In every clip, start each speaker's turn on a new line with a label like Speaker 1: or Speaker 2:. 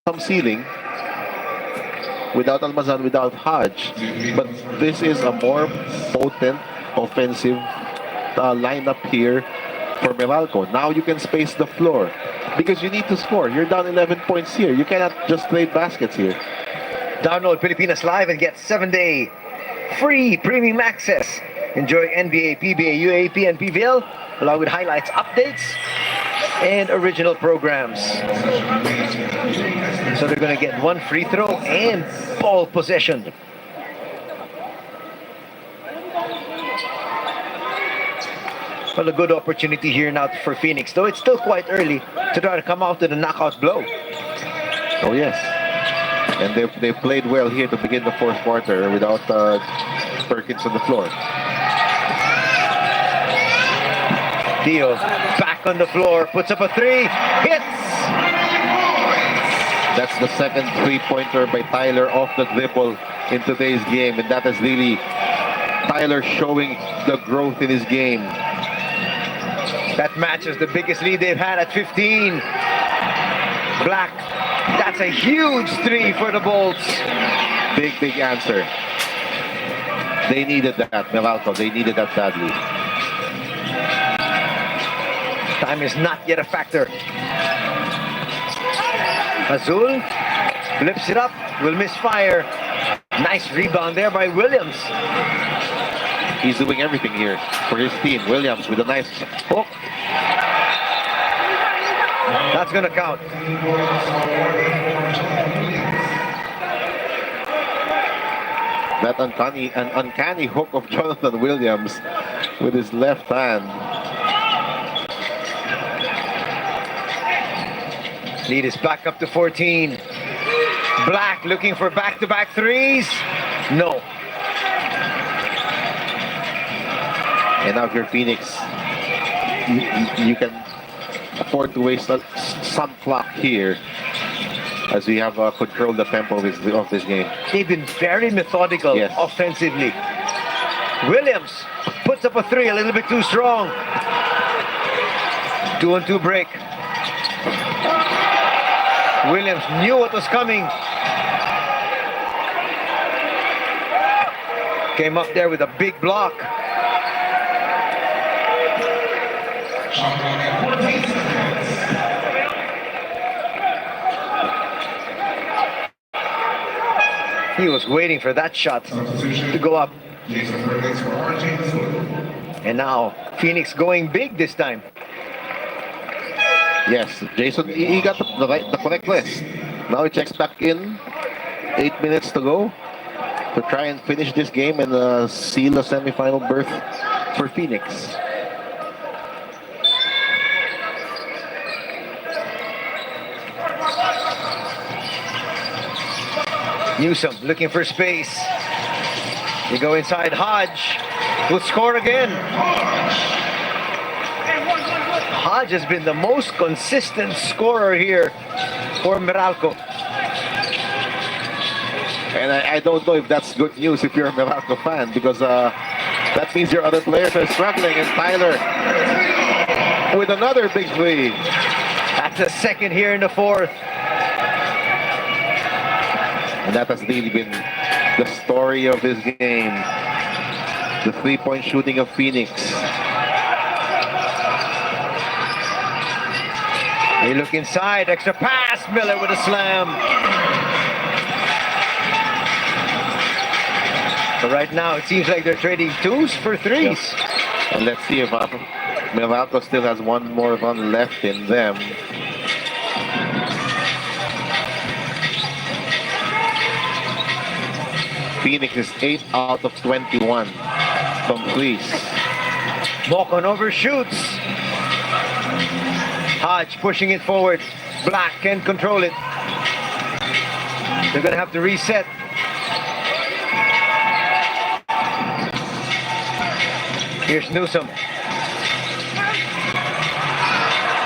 Speaker 1: some ceiling without Almazan, without Hodge. But this is a more potent offensive lineup here for Meralco. Now you can space the floor because you need to score. You're down 11 points here. You cannot just trade baskets here.
Speaker 2: Download Pilipinas Live and get 7-day free premium access. Enjoy NBA, PBA, UAP, and PVL along with highlights, updates, and original programs. So they're going to get one free throw and ball possession. Well, a good opportunity here now for Phoenix, though it's still quite early to try to come out with a knockout blow.
Speaker 1: Oh, yes. And they played well here to begin the fourth quarter without Perkins on the floor.
Speaker 2: Dio back on the floor, puts up a three, hits!
Speaker 1: That's the second three-pointer by Tyler off the dribble in today's game, and that is really Tyler showing the growth in his game.
Speaker 2: That matches the biggest lead they've had at 15. Black, that's a huge three for the Bolts.
Speaker 1: Big answer. They needed that, Meralco. They needed that badly.
Speaker 2: Time is not yet a factor. Azul flips it up, will misfire. Nice rebound there by Williams.
Speaker 1: He's doing everything here for his team. Williams with a nice hook.
Speaker 2: That's gonna count.
Speaker 1: That uncanny hook of Jonathan Williams with his left hand.
Speaker 2: Lead is back up to 14. Black looking for back-to-back threes. No.
Speaker 1: And now if you're Phoenix, you can afford to waste some clock here as we have controlled the tempo of this game.
Speaker 2: They've been very methodical offensively. Williams puts up a three, a little bit too strong. 2-on-2 break. Williams knew what was coming. Came up there with a big block. He was waiting for that shot to go up. And now Phoenix going big this time.
Speaker 1: Yes, Jason, he got the correct list. Now he checks back in. 8 minutes to go to try and finish this game and seal a semifinal berth for Phoenix.
Speaker 2: Newsom looking for space. They go inside. Hodge will score again. Hodge has been the most consistent scorer here for Meralco.
Speaker 1: And I don't know if that's good news if you're a Meralco fan, because that means your other players are struggling. And Tyler with another big three.
Speaker 2: That's a second here in the fourth.
Speaker 1: And that has really been the story of this game. The three-point shooting of Phoenix.
Speaker 2: They look inside, extra pass, Miller with a slam. But right now it seems like they're trading twos for threes.
Speaker 1: Yeah. And let's see if Meralco still has one more run left in them. Phoenix is 8 out of 21 from threes.
Speaker 2: Mokon overshoots. Hodge pushing it forward. Black can control it. They're going to have to reset. Here's Newsom.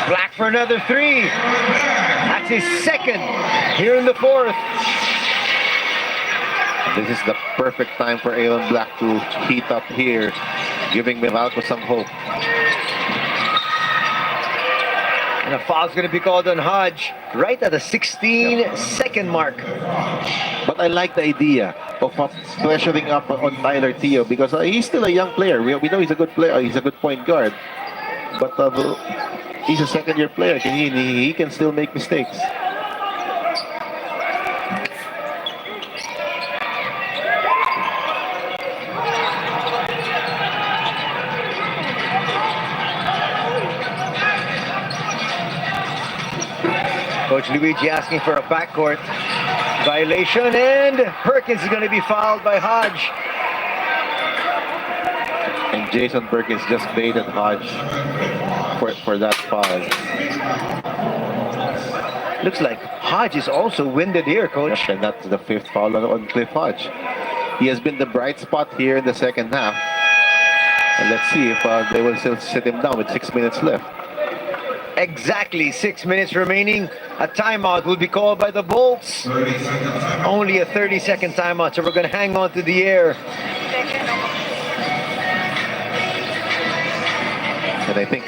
Speaker 2: Black for another three. That's his second here in the fourth.
Speaker 1: This is the perfect time for Aaron Black to heat up here, giving Meralco some hope.
Speaker 2: And a foul's going to be called on Hodge right at the 16-second mark.
Speaker 1: But I like the idea of pressuring up on Tyler Teo because he's still a young player. We know he's a good player. He's a good point guard. But he's a second-year player. He can still make mistakes.
Speaker 2: Coach Luigi asking for a backcourt violation, and Perkins is going to be fouled by Hodge.
Speaker 1: And Jason Perkins just baited Hodge for that foul.
Speaker 2: Looks like Hodge is also winded here, Coach.
Speaker 1: And that's the fifth foul on Cliff Hodge. He has been the bright spot here in the second half. And let's see if they will still sit him down with 6 minutes left.
Speaker 2: Exactly 6 minutes remaining. A timeout will be called by the Bolts. Only a 30-second timeout, so we're going to hang on to the air.
Speaker 1: And I think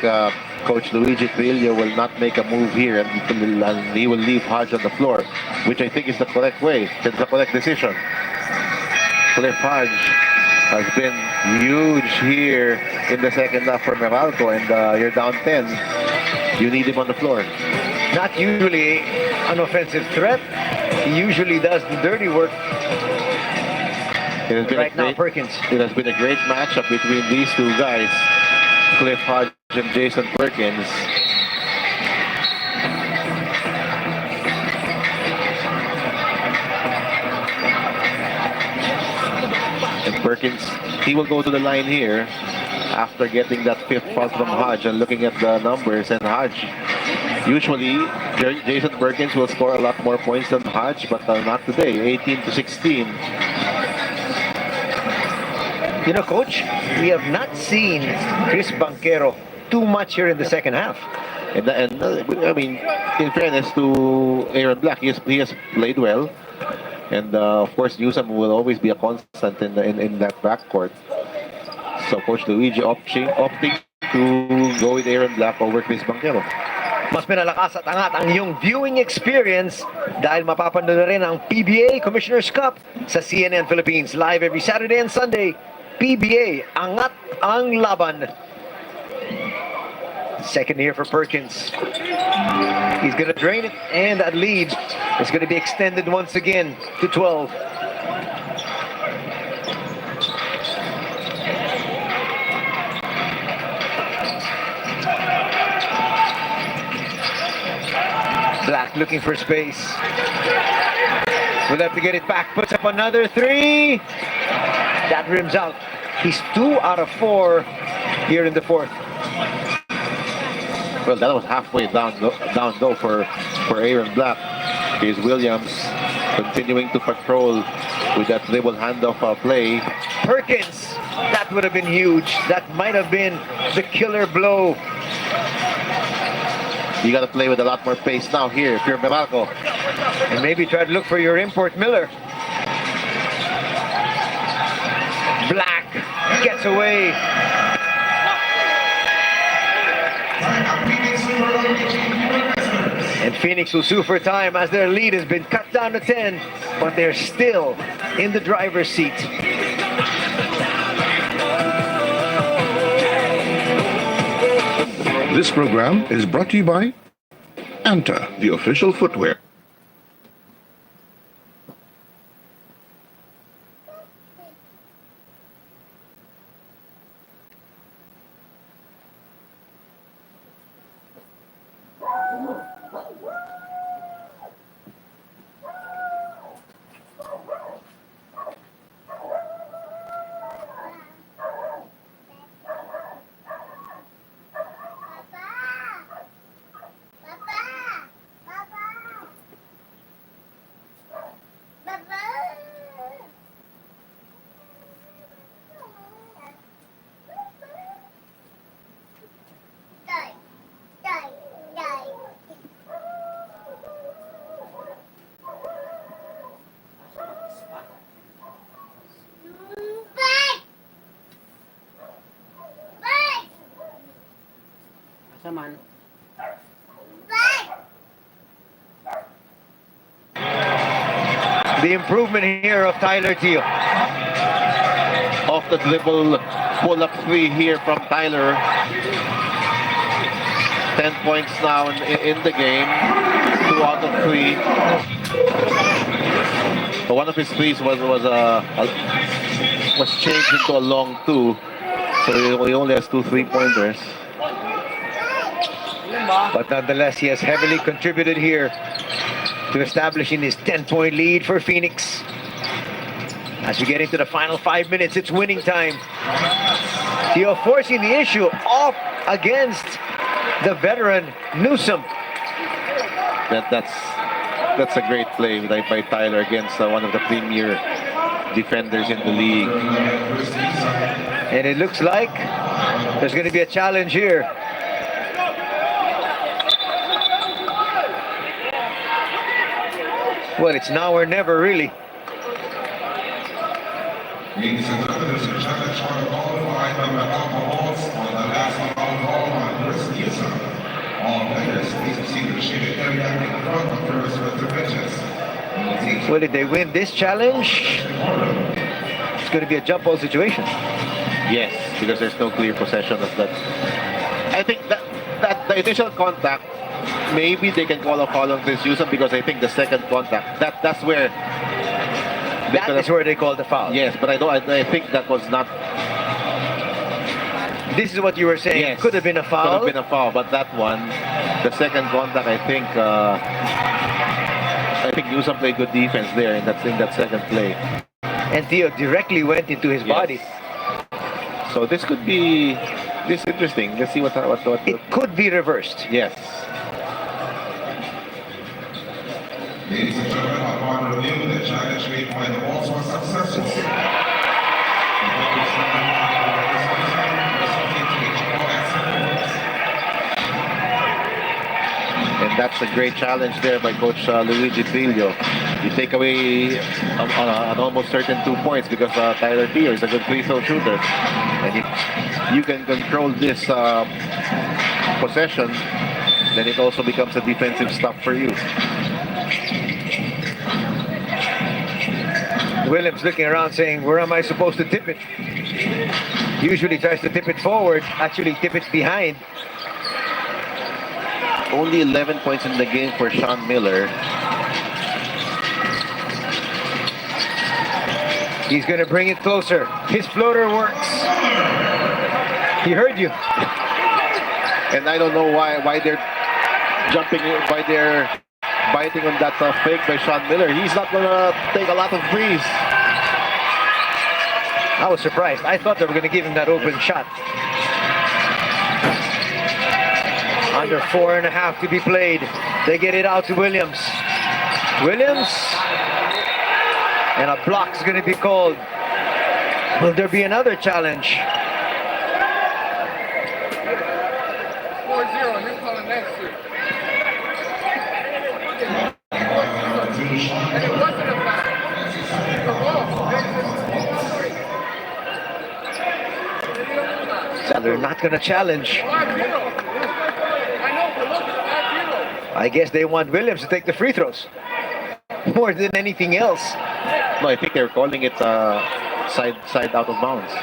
Speaker 1: Coach Luigi Trillo will not make a move here, and he will leave Hodge on the floor, which I think is the correct way. It's the correct decision. Cliff Hodge has been huge here in the second half for Meralco, and you're down 10. You need him on the floor.
Speaker 2: Not usually an offensive threat. He usually does the dirty work. Right now, Perkins.
Speaker 1: It has been a great matchup between these two guys, Cliff Hodge and Jason Perkins. And Perkins, he will go to the line here after getting that fifth foul from Hodge and looking at the numbers. And Hodge, usually Jason Perkins will score a lot more points than Hodge, but not today. 18-16.
Speaker 2: You know, Coach, we have not seen Chris Banquero too much here in the second half.
Speaker 1: And I mean, in fairness to Aaron Black, he has played well. And of course, Newsom will always be a constant in that backcourt. So Coach Luigi opting to go with Aaron Black over Chris Banquero.
Speaker 2: Mas pinalakas at angat ang iyong viewing experience dahil mapapanood na rin ang PBA Commissioner's Cup sa CNN Philippines. Live every Saturday and Sunday. PBA, angat ang laban. Second here for Perkins. He's going to drain it, and that lead is going to be extended once again to 12. Black looking for space. We'll have to get it back. Puts up another three. That rims out. He's 2 out of 4 here in the fourth.
Speaker 1: Well, that was halfway down low for Aaron Black. Here's Williams continuing to patrol with that dribble handoff play.
Speaker 2: Perkins, that would have been huge. That might have been the killer blow.
Speaker 1: You got to play with a lot more pace now here if you're Meralco.
Speaker 2: And maybe try to look for your import Miller. Black gets away. And Phoenix will sue for time as their lead has been cut down to 10, but they're still in the driver's seat.
Speaker 3: This program is brought to you by Anta, the official footwear.
Speaker 4: Saman.
Speaker 2: the improvement here of Tyler Teo.
Speaker 1: Off the dribble, pull-up three here from Tyler. 10 points now in the game. 2 out of 3. But one of his threes was changed into a long 2. So he only has 2 3-pointers.
Speaker 2: But nonetheless, he has heavily contributed here to establishing his 10-point lead for Phoenix. As we get into the final 5 minutes, it's winning time. Teo forcing the issue off against the veteran Newsom.
Speaker 1: That's a great play by Tyler against one of the premier defenders in the league.
Speaker 2: And it looks like there's going to be a challenge here. Well, it's now or never, really.
Speaker 4: Ladies and gentlemen, there's a challenge on the ball by the Meralco for the last ball on Chris Newsom. All players, please proceed to the shaded area in the front of first with the benches.
Speaker 2: Well, if they win this challenge, it's going to be a jump ball situation.
Speaker 1: Yes, because there's no clear possession of that. I think that the initial contact, maybe they can call a foul on Chris Newsom, because I think the second contact, that's where
Speaker 2: That is where they call the foul.
Speaker 1: Yes, but I think that was not.
Speaker 2: This is what you were saying.
Speaker 1: Yes,
Speaker 2: Could have been a foul.
Speaker 1: Could have been a foul, but that one, the second contact, I think Newsom played good defense there in that second play.
Speaker 2: And Teo directly went into his body.
Speaker 1: So this could be interesting. Let's see what
Speaker 2: It could be reversed.
Speaker 1: Yes.
Speaker 4: Ladies and gentlemen, upon review, the challenge made by the Bulls was successful.
Speaker 1: And that's a great challenge there by Coach Luigi Trillo. You take away an almost certain 2 points because Tyler Teo is a good free throw shooter. And if you can control this possession, then it also becomes a defensive stop for you.
Speaker 2: Williams looking around saying, where am I supposed to tip it? Usually tries to tip it forward, actually tip it behind.
Speaker 1: Only 11 points in the game for Sean Miller.
Speaker 2: He's going to bring it closer. His floater works. He heard you.
Speaker 1: And I don't know why they're jumping, why they're biting on that fake by Sean Miller. He's not going to take a lot of threes.
Speaker 2: I was surprised. I thought they were going to give him that open shot. Under 4.5 to be played. They get it out to Williams. Williams. And a block's going to be called. Will there be another challenge?
Speaker 5: 4-0, and you're calling next year. And it wasn't a foul. It's a ball.
Speaker 2: So they're not going to challenge.
Speaker 5: 5-0. I know, but look, it's 5-0.
Speaker 2: I guess they want Williams to take the free throws. More than anything else.
Speaker 1: No, I think they're calling it side out of bounds.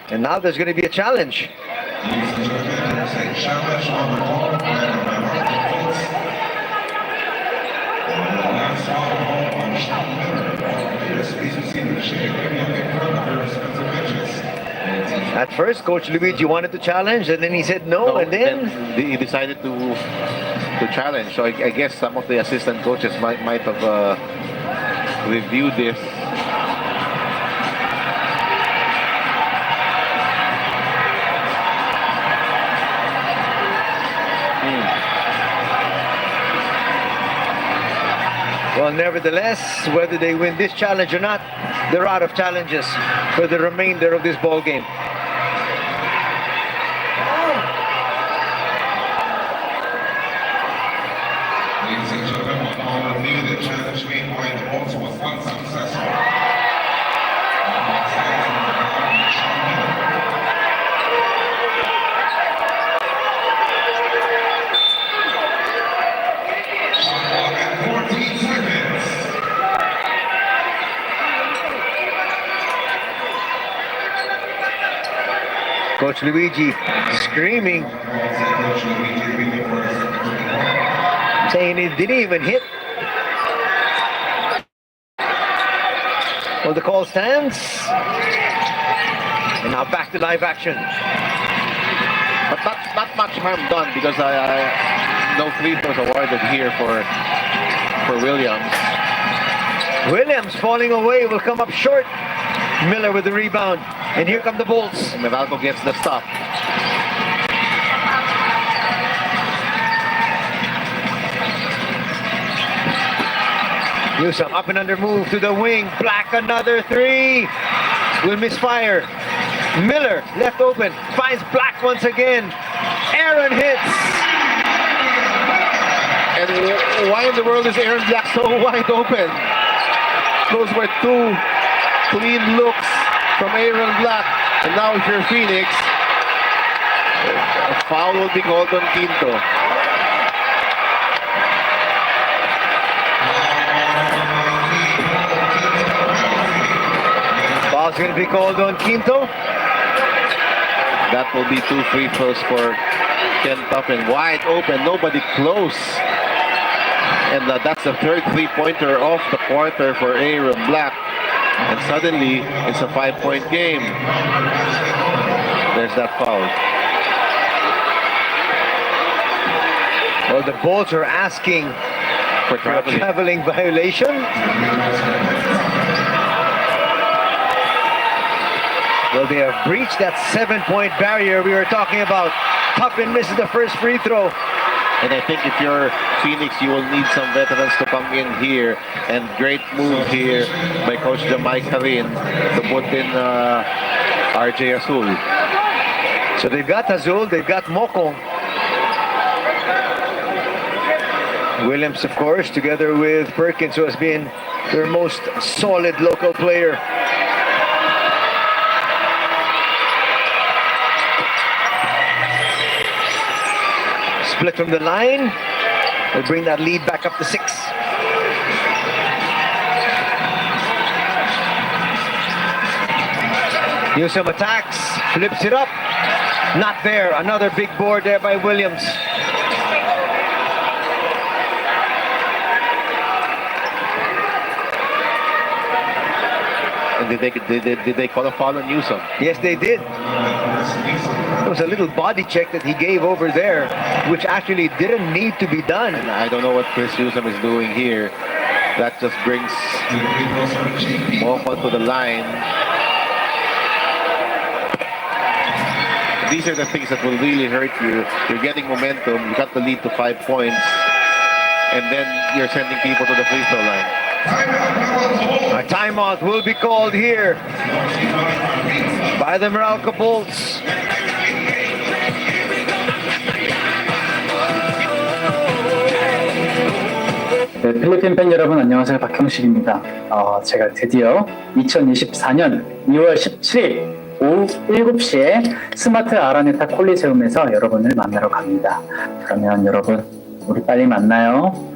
Speaker 2: And now there's going to be a challenge.
Speaker 4: Ladies and gentlemen, there's a challenge on the ball by the Meralco Bulls. And the last ball on Sean Miller. All players, please proceed to the shaded area in front of their respective benches.
Speaker 2: At first, Coach Luigi wanted to challenge, and then he said no, and then
Speaker 1: he decided to challenge. So I guess some of the assistant coaches might have reviewed this.
Speaker 2: Well, nevertheless, whether they win this challenge or not, they're out of challenges for the remainder of this ball game.
Speaker 4: Ladies and gentlemen, upon review, the challenge made by the Bulls was unsuccessful. Sean Miller.
Speaker 2: Coach Luigi screaming, saying he didn't even hit. Well, the call stands. And now back to live action.
Speaker 1: But not much harm done because no free throws awarded here for Williams.
Speaker 2: Williams falling away, will come up short. Miller with the rebound. And here come the Bolts.
Speaker 1: Meralco gets the stop.
Speaker 2: Newsom up and under move to the wing. Black another three. Will misfire. Miller left open. Finds Black once again. Aaron hits.
Speaker 1: And why in the world is Aaron Black so wide open? Those were two clean looks from Aaron Black. And now if you're Phoenix, a foul will be called on Quinto.
Speaker 2: Foul's going to be called on Quinto.
Speaker 1: That will be 2 free throws for Ken Tuffin. Wide open, nobody close. And that's the third three-pointer of the quarter for Aaron Black. And suddenly, it's a 5-point game. There's that foul.
Speaker 2: Well, the Bolts are asking
Speaker 1: For
Speaker 2: for a
Speaker 1: traveling.
Speaker 2: traveling violation. Well, they have breached that 7-point barrier we were talking about. Tuffin misses the first free throw.
Speaker 1: And I think if you're Phoenix, you will need some veterans to come in here. And great move here by Coach Jamai Karin to put in RJ Azul.
Speaker 2: So they've got Azul, they've got Mokong. Williams, of course, together with Perkins, who has been their most solid local player. Split from the line. Will bring that lead back up to 6. Newsom attacks, flips it up. Not there. Another big board there by Williams.
Speaker 1: And did they call a foul on Newsom?
Speaker 2: Yes, they did. There was a little body check that he gave over there, which actually didn't need to be done.
Speaker 1: I don't know what Chris Newsom is doing here. That just brings Moko to the line. These are the things that will really hurt you. You're getting momentum. You got the lead to 5 points. And then you're sending people to the free throw line.
Speaker 2: A timeout will be called here by the Meralco Bolts.
Speaker 6: 네, 필리핀 팬 여러분 안녕하세요. 박형식입니다. 제가 드디어 2024년 2월 17일 오후 7시에 스마트 아라네타 콜리세움에서 여러분을 만나러 갑니다. 그러면 여러분 우리 빨리 만나요.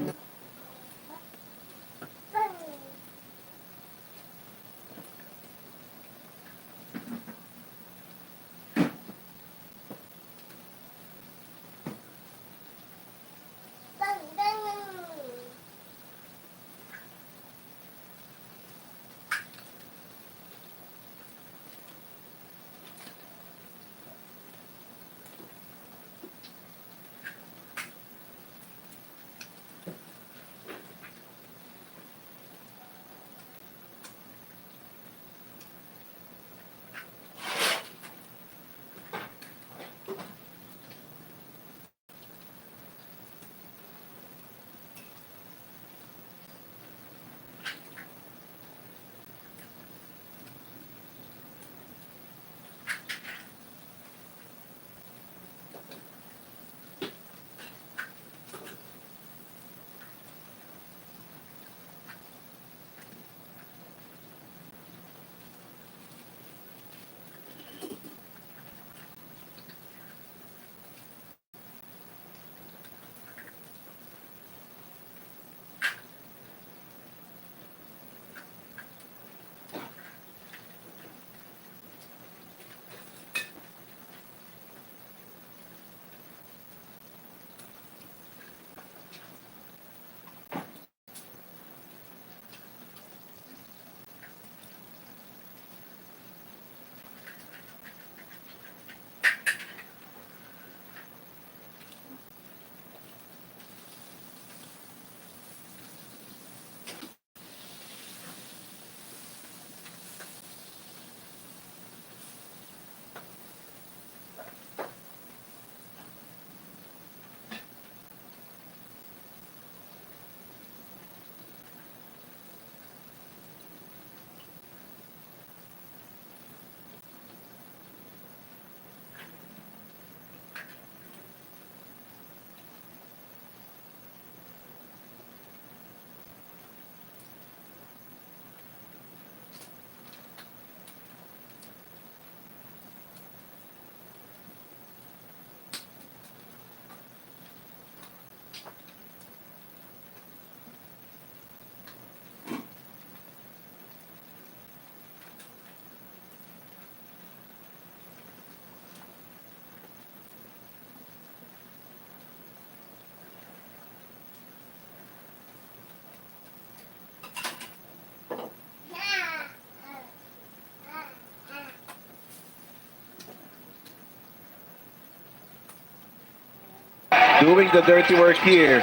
Speaker 1: doing the dirty work here.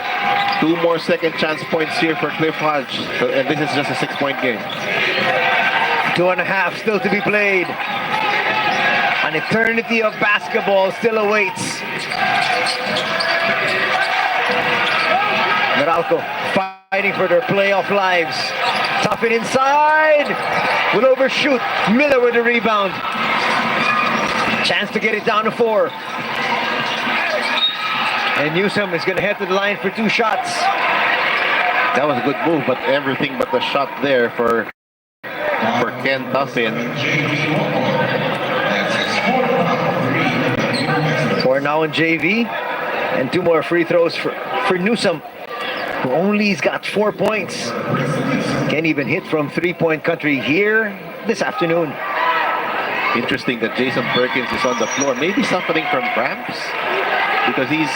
Speaker 1: 2 more second chance points here for Cliff Hodge. And this is just a 6-point game.
Speaker 2: 2.5 still to be played. An eternity of basketball still awaits. Meralco fighting for their playoff lives. Tough it inside. Will overshoot. Miller with the rebound. Chance to get it down to 4. And Newsom is going to head to the line for 2 shots.
Speaker 1: That was a good move, but everything but the shot there for Ken Duffin.
Speaker 2: 4 now in JV. And 2 more free throws for Newsom, who only's got 4 points. Can't even hit from 3-point country here this afternoon.
Speaker 1: Interesting that Jason Perkins is on the floor. Maybe suffering from cramps because he's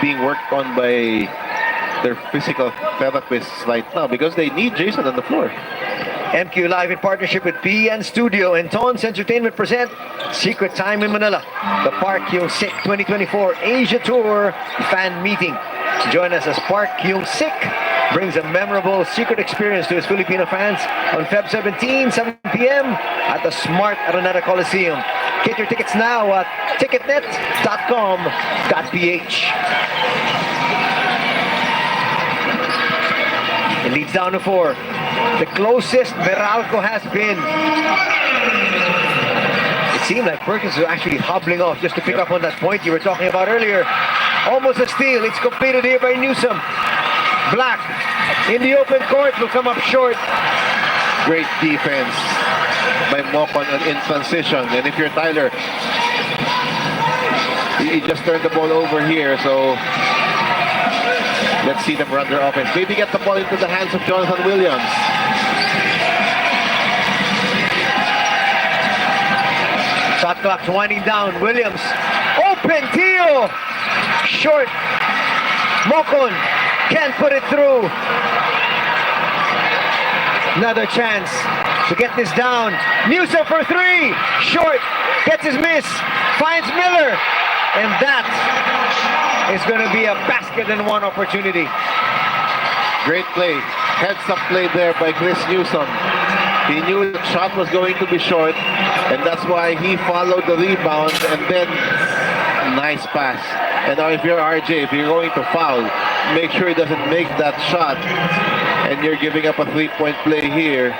Speaker 1: being worked on by their physical therapists right now because they need Jason on the floor.
Speaker 2: MQ Live in partnership with PN Studio and Tons Entertainment present Secret Time in Manila, the Park Yung-sik 2024 Asia Tour fan meeting. Join us as Park Yung-sik brings a memorable secret experience to his Filipino fans on Feb 17, 7 p.m. at the Smart Araneta Coliseum. Get your tickets now at ticketnet.com.ph. It leads down to 4. The closest Meralco has been. It seemed like Perkins was actually hobbling off just to pick up on that point you were talking about earlier. Almost a steal. It's completed here by Newsom. Black in the open court will come up short.
Speaker 1: Great defense by Mocon in transition. And if you're Tyler, he just turned the ball over here. So let's see them run their offense. Maybe get the ball into the hands of Jonathan Williams.
Speaker 2: Shot clock's winding down. Williams. Open Tio. Short. Mocon can't put it through. Another chance to get this down. Newsom for 3. Short. Gets his miss. Finds Miller. And that is going to be a basket and 1 opportunity.
Speaker 1: Great play. Heads up play there by Chris Newsom. He knew the shot was going to be short, and that's why he followed the rebound, and then nice pass. And now if you're RJ, if you're going to foul, make sure he doesn't make that shot, and you're giving up a 3-point play here.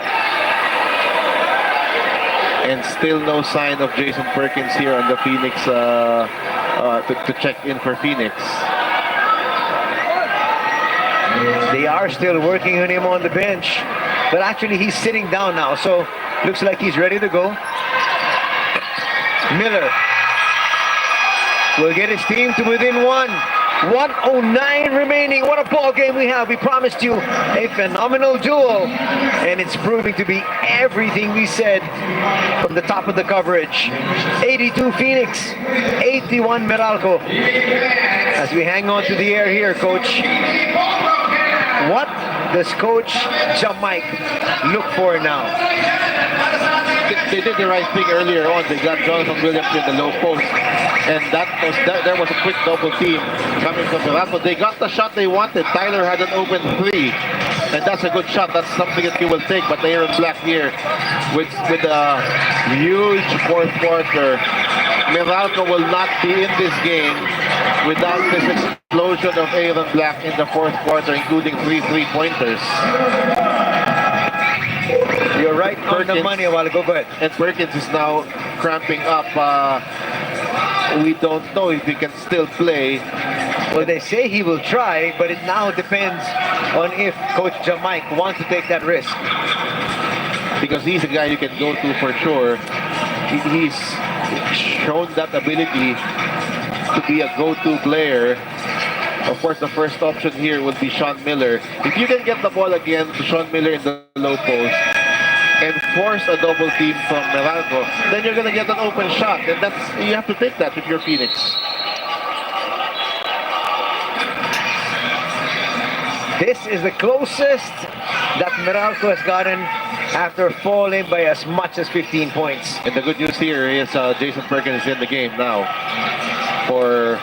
Speaker 1: And still no sign of Jason Perkins here on the Phoenix, to check in for Phoenix.
Speaker 2: They are still working on him on the bench, but actually he's sitting down now, so looks like he's ready to go. Miller will get his team to within 1. 1:09 remaining. What a ball game we have. We promised you a phenomenal duel, and it's proving to be everything we said from the top of the coverage. 82 Phoenix, 81 Meralco. As we hang on to the air here, Coach, what does Coach Jamike look for now?
Speaker 1: They did the right thing earlier on. They got Jonathan Williams in the low post, and there was a quick double team coming from Meralco. They got the shot they wanted. Tyler had an open 3, and that's a good shot. That's something that you will take. But Aaron Black here with a huge 4th quarter. Meralco will not be in this game without this explosion of Aaron Black in the 4th quarter, including 3 3-pointers.
Speaker 2: You're right on the money a while ago. Go ahead.
Speaker 1: And Perkins is now cramping up. We don't know if he can still play.
Speaker 2: Well, they say he will try, but it now depends on if Coach Jamike wants to take that risk.
Speaker 1: Because he's a guy you can go to for sure. He's shown that ability to be a go-to player. Of course, the first option here would be Sean Miller. If you can get the ball again to Sean Miller in the low post and force a double team from Meralco, then you're going to get an open shot, and you have to take that if you're Phoenix.
Speaker 2: This is the closest that Meralco has gotten after falling by as much as 15 points.
Speaker 1: And the good news here is Jason Perkins is in the game now for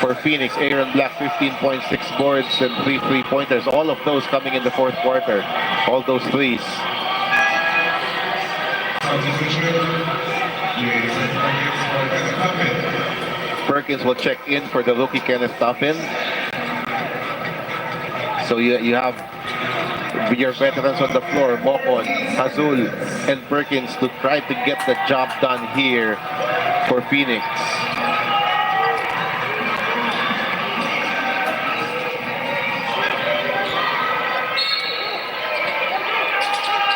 Speaker 1: for Phoenix. Aaron Black, 15.6 boards and 3 3-pointers. All of those coming in the fourth quarter. All those threes. Perkins will check in for the rookie Kenneth Tuffin. So you have your veterans on the floor, Mokon, Hazul, and Perkins to try to get the job done here for Phoenix.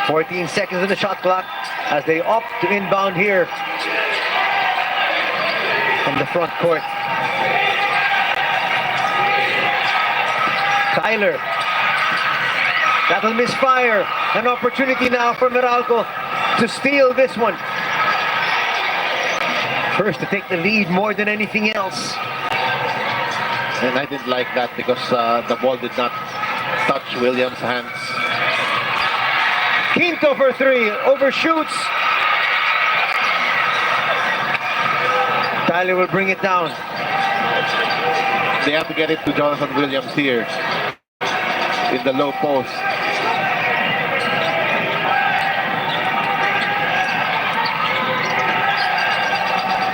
Speaker 2: .14 seconds in the shot clock as they opt to inbound here from the front court. Tyler. That'll misfire. An opportunity now for Meralco to steal this one. First to take the lead more than anything else.
Speaker 1: And I didn't like that because the ball did not touch Williams' hands.
Speaker 2: Quinto for three. Overshoots. Tyler will bring it down.
Speaker 1: They have to get it to Jonathan Williams here in the low post.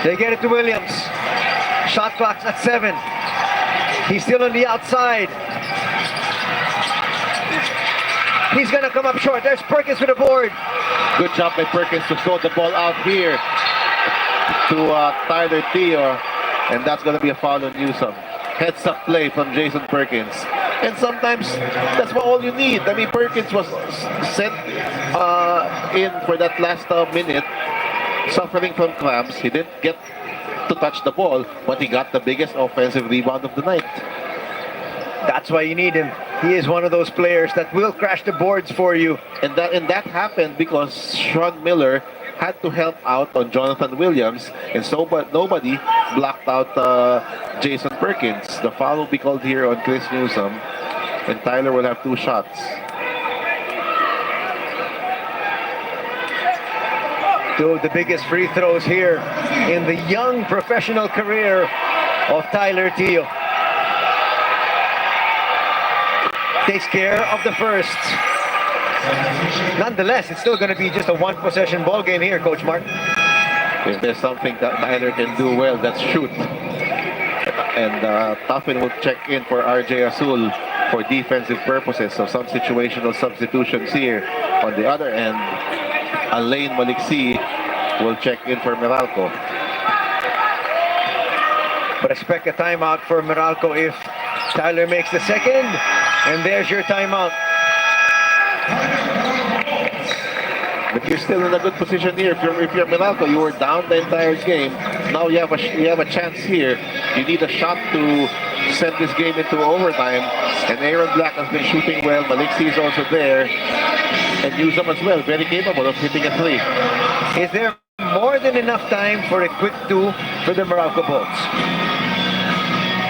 Speaker 2: They get it to Williams. Shot clock's at 7. He's still on the outside. He's gonna come up short. There's Perkins with the board.
Speaker 1: Good job by Perkins to throw the ball out here to Tyler Theo, and that's gonna be a foul on Newsom. Heads up play from Jason Perkins. And sometimes that's what all you need. I mean, Perkins was sent in for that last minute, suffering from cramps. He didn't get to touch the ball, but he got the biggest offensive rebound of the night.
Speaker 2: That's why you need him. He is one of those players that will crash the boards for you.
Speaker 1: And that happened because Sean Miller had to help out on Jonathan Williams, and so but nobody blocked out Jason Perkins. The foul will be called here on Chris Newsom, and Tyler will have 2 shots.
Speaker 2: Two of the biggest free throws here in the young professional career of Tyler Theo. Takes care of the first. Nonetheless, it's still going to be just a 1-possession ball game here, Coach Mark.
Speaker 1: If there's something that Tyler can do well, that's shoot. And Tuffin will check in for RJ Azul for defensive purposes. So some situational substitutions here. On the other end, Alain Maliksi will check in for Meralco.
Speaker 2: But expect a timeout for Meralco if Tyler makes the second. And there's your timeout.
Speaker 1: But you're still in a good position here. If you're Meralco, you were down the entire game. Now you have a chance here. You need a shot to send this game into overtime. And Aaron Black has been shooting well. Maliksi is also there. And Newsom as well, very capable of hitting a 3.
Speaker 2: Is there more than enough time for a quick 2 for the Meralco Bolts?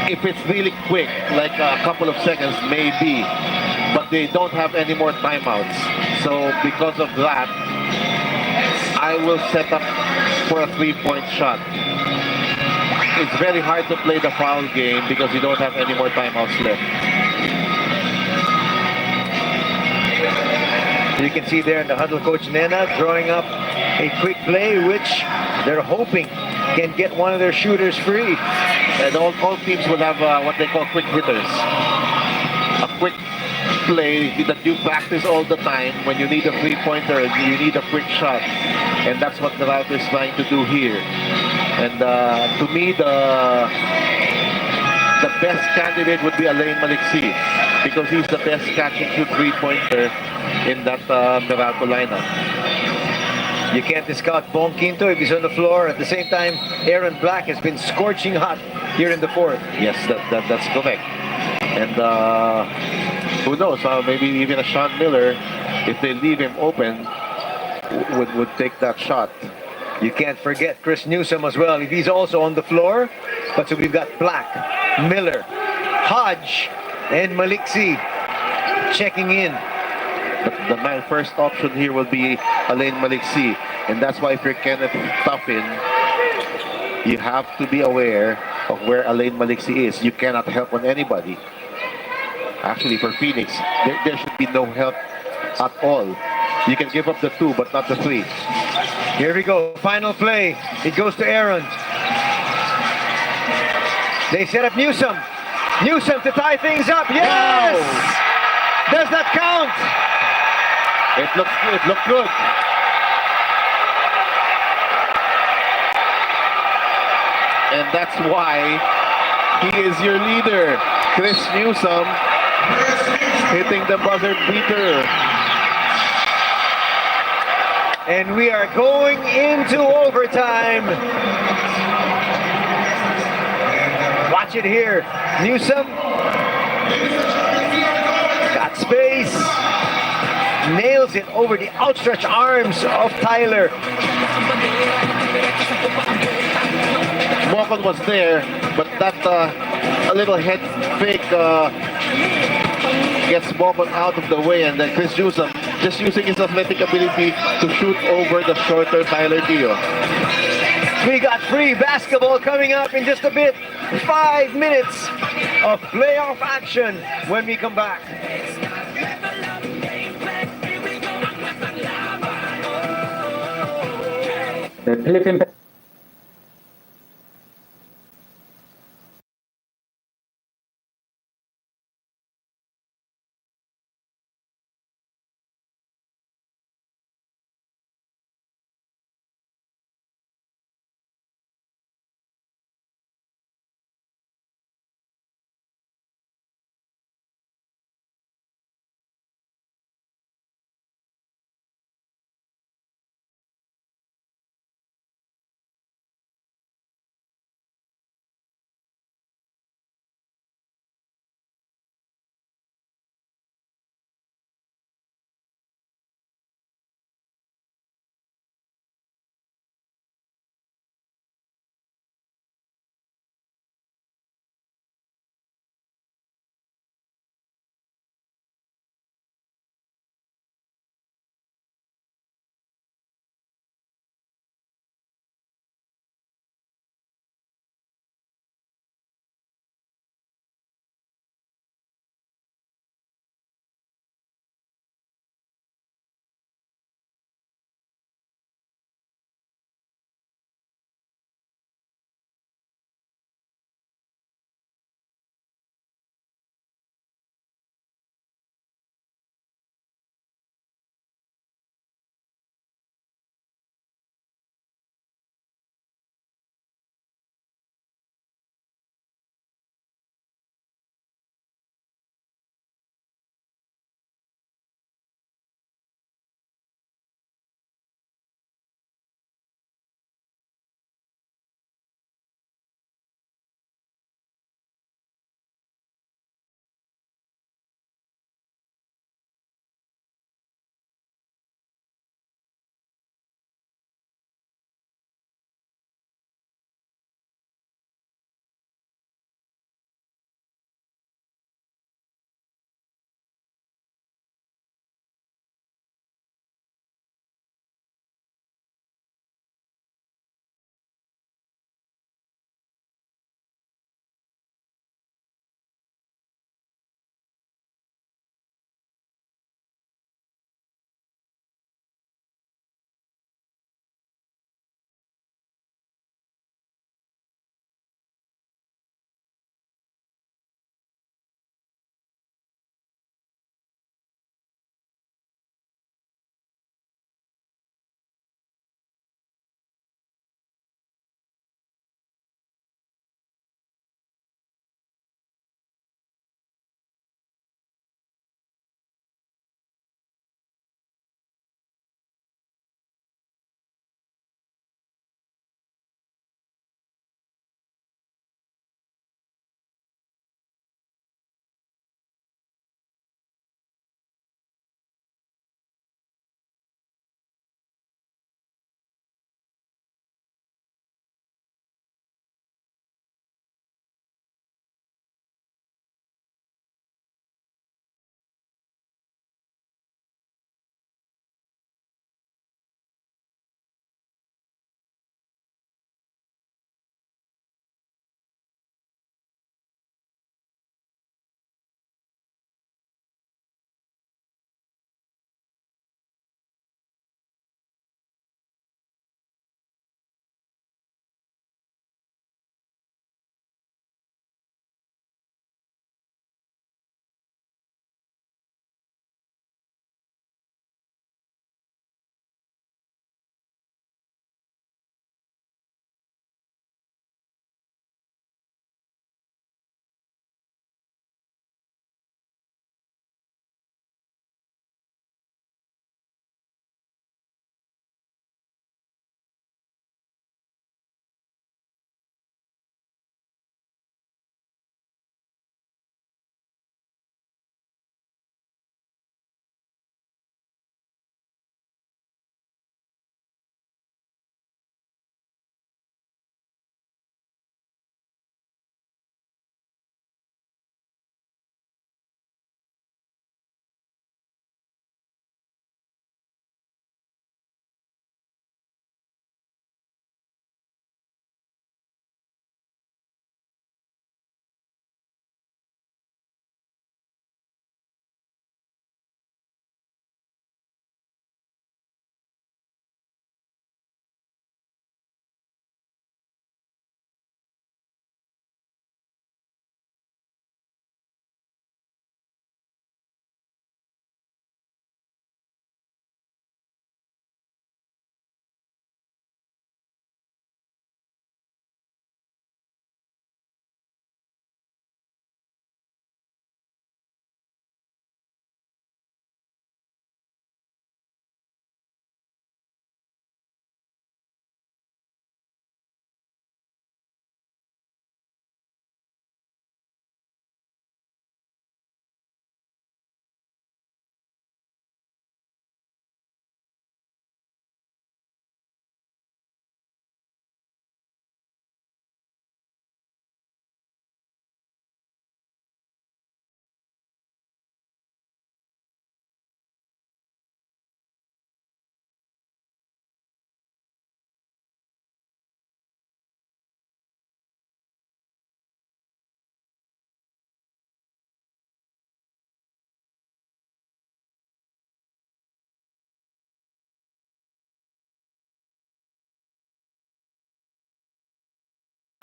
Speaker 1: If it's really quick, like a couple of seconds, maybe. But they don't have any more timeouts. So because of that, I will set up for a 3-point shot. It's very hard to play the foul game because you don't have any more timeouts left.
Speaker 2: You can see there in the huddle, Coach Nena drawing up a quick play, which they're hoping can get one of their shooters free.
Speaker 1: And all teams will have what they call quick hitters. A quick play that you practice all the time when you need a 3-pointer and you need a quick shot. And that's what the Meralco is trying to do here. And to me, the best candidate would be Alain Maliksi because he's the best catch-and-shoot 3-pointer in that Meralco lineup.
Speaker 2: You can't discount Bong Quinto if he's on the floor. At the same time, Aaron Black has been scorching hot here in the fourth.
Speaker 1: Yes, that's correct. And who knows, maybe even a Sean Miller, if they leave him open, would take that shot.
Speaker 2: You can't forget Chris Newsom as well, if he's also on the floor. But so we've got Black, Miller, Hodge, and Maliksi checking in.
Speaker 1: But my first option here will be Alain Maliksi. And that's why if you're Kenneth Tuffin, you have to be aware of where Alain Maliksi is. You cannot help on anybody. Actually, for Phoenix, there should be no help at all. You can give up the 2, but not the 3.
Speaker 2: Here we go. Final play. It goes to Aaron. They set up Newsom. Newsom to tie things up. Yes! Does that count?
Speaker 1: It looked good. And that's why he is your leader. Chris Newsom hitting the buzzer beater.
Speaker 2: And we are going into overtime. Watch it here. Newsom got space. Nails it over the outstretched arms of Tyler.
Speaker 1: Mokon was there, but that a little head fake gets Mokon out of the way, and then Chris Newsom just using his athletic ability to shoot over the shorter Tyler Dio.
Speaker 2: We got free basketball coming up in just a bit. 5 minutes of playoff action when we come back.
Speaker 6: 네, 필리핀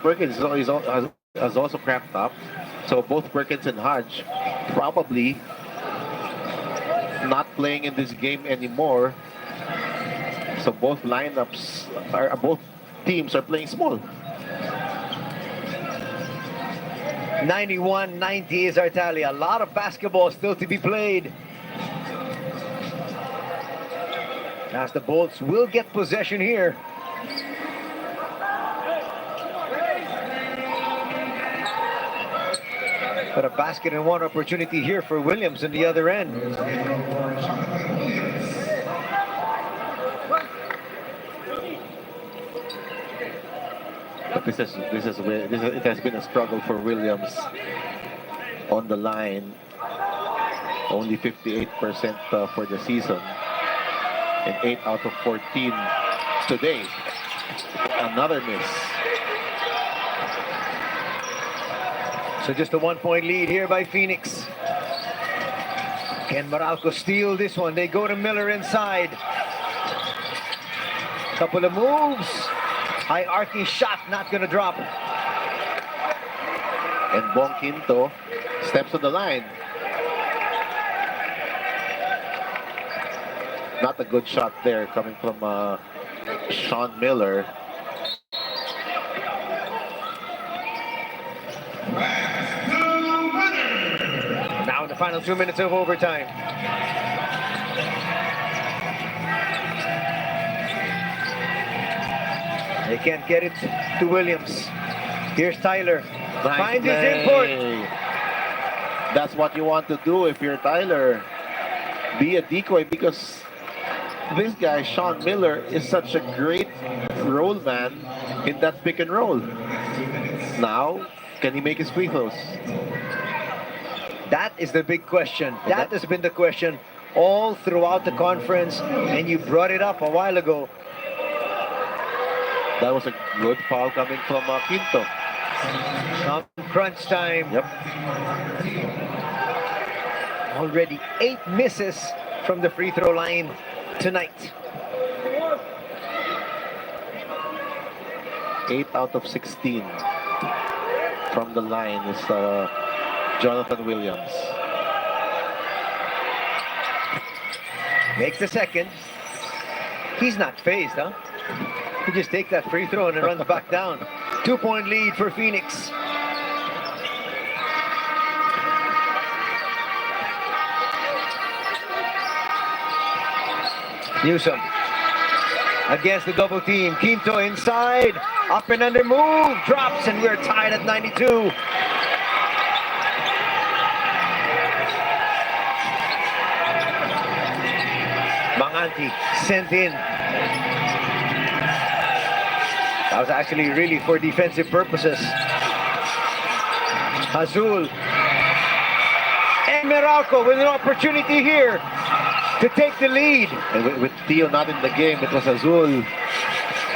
Speaker 1: Perkins has also cramped up. So both Perkins and Hodge probably not playing in this game anymore. So both both teams are playing small.
Speaker 2: 91-90 is our tally. A lot of basketball still to be played. As the Bolts will get possession here. But a basket and one opportunity here for Williams on the other end.
Speaker 1: But it has been a struggle for Williams on the line. Only 58% for the season, and 8 out of 14 today. Another miss.
Speaker 2: So just a 1-point lead here by Phoenix. Can Meralco steal this one? They go to Miller inside. Couple of moves. High arcing shot, not gonna drop.
Speaker 1: And Bong Quinto steps on the line. Not a good shot there coming from Sean Miller.
Speaker 2: Now in the final 2 minutes of overtime. They can't get it to Williams. Here's Tyler.
Speaker 1: Nice
Speaker 2: Finds his
Speaker 1: play.
Speaker 2: input.
Speaker 1: That's what you want to do if you're Tyler. Be a decoy, because this guy, Sean Miller, is such a great roll man in that pick and roll. Now, can he make his free throws?
Speaker 2: That is the big question. That has been the question all throughout the conference, and you brought it up a while ago.
Speaker 1: That was a good foul coming from Quinto.
Speaker 2: Come crunch time.
Speaker 1: Yep.
Speaker 2: Already 8 misses from the free throw line tonight.
Speaker 1: 8 out of 16 from the line is Jonathan Williams.
Speaker 2: Makes the second. He's not phased, huh? He just takes that free throw and it runs back down. 2-point lead for Phoenix. Newsom against the double team. Quinto inside. Up and under move. Drops, and we're tied at 92. Manganti sent in. That was actually really for defensive purposes. Azul. And Meralco with an opportunity here to take the lead.
Speaker 1: And with Theo not in the game, it was Azul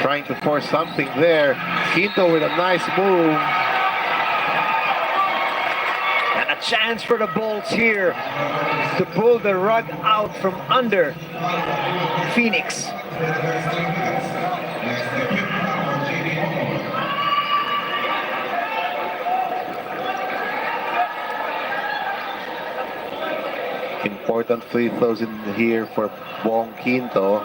Speaker 1: trying to force something there. Quinto with a nice move.
Speaker 2: And a chance for the Bolts here to pull the rug out from under Phoenix.
Speaker 1: Important free throws in here for Bong Quinto.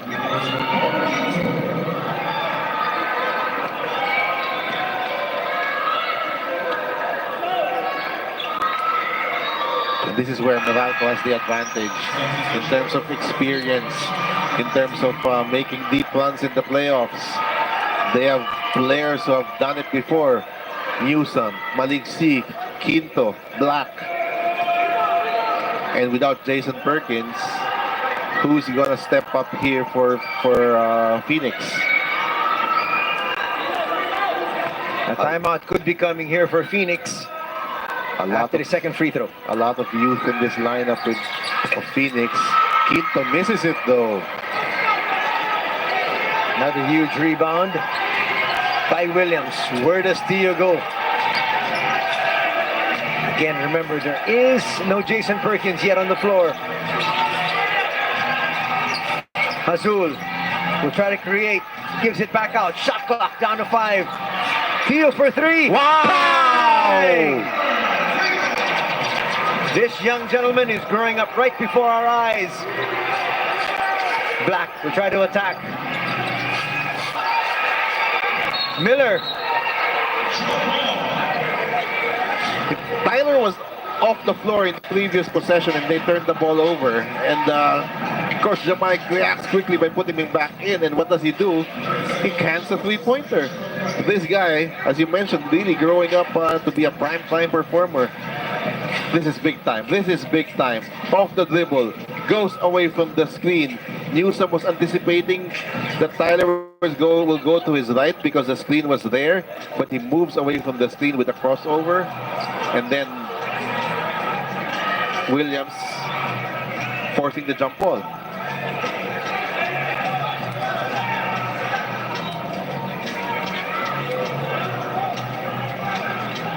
Speaker 1: And this is where Meralco has the advantage in terms of experience, in terms of making deep runs in the playoffs. They have players who have done it before. Newsom, Maligsik, Quinto, Black. And without Jason Perkins, who's gonna step up here for Phoenix?
Speaker 2: A timeout could be coming here for Phoenix after the second free throw.
Speaker 1: A lot of youth in this lineup of Phoenix. Quinto misses it though.
Speaker 2: Another huge rebound by Williams. Where does Theo go? Again, remember, there is no Jason Perkins yet on the floor. Azul will try to create, gives it back out. Shot clock down to 5. Tio for three.
Speaker 1: Wow!
Speaker 2: Bang! This young gentleman is growing up right before our eyes. Black will try to attack. Miller.
Speaker 1: Tyler was off the floor in the previous possession and they turned the ball over. And of course, Jamaica reacts quickly by putting him back in. And what does he do? He cans a three-pointer. This guy, as you mentioned, really growing up to be a prime-time performer. This is big time. This is big time. Off the dribble. Goes away from the screen. Newsom was anticipating that Tyler will go to his right because the screen was there. But he moves away from the screen with a crossover. And then Williams forcing the jump ball.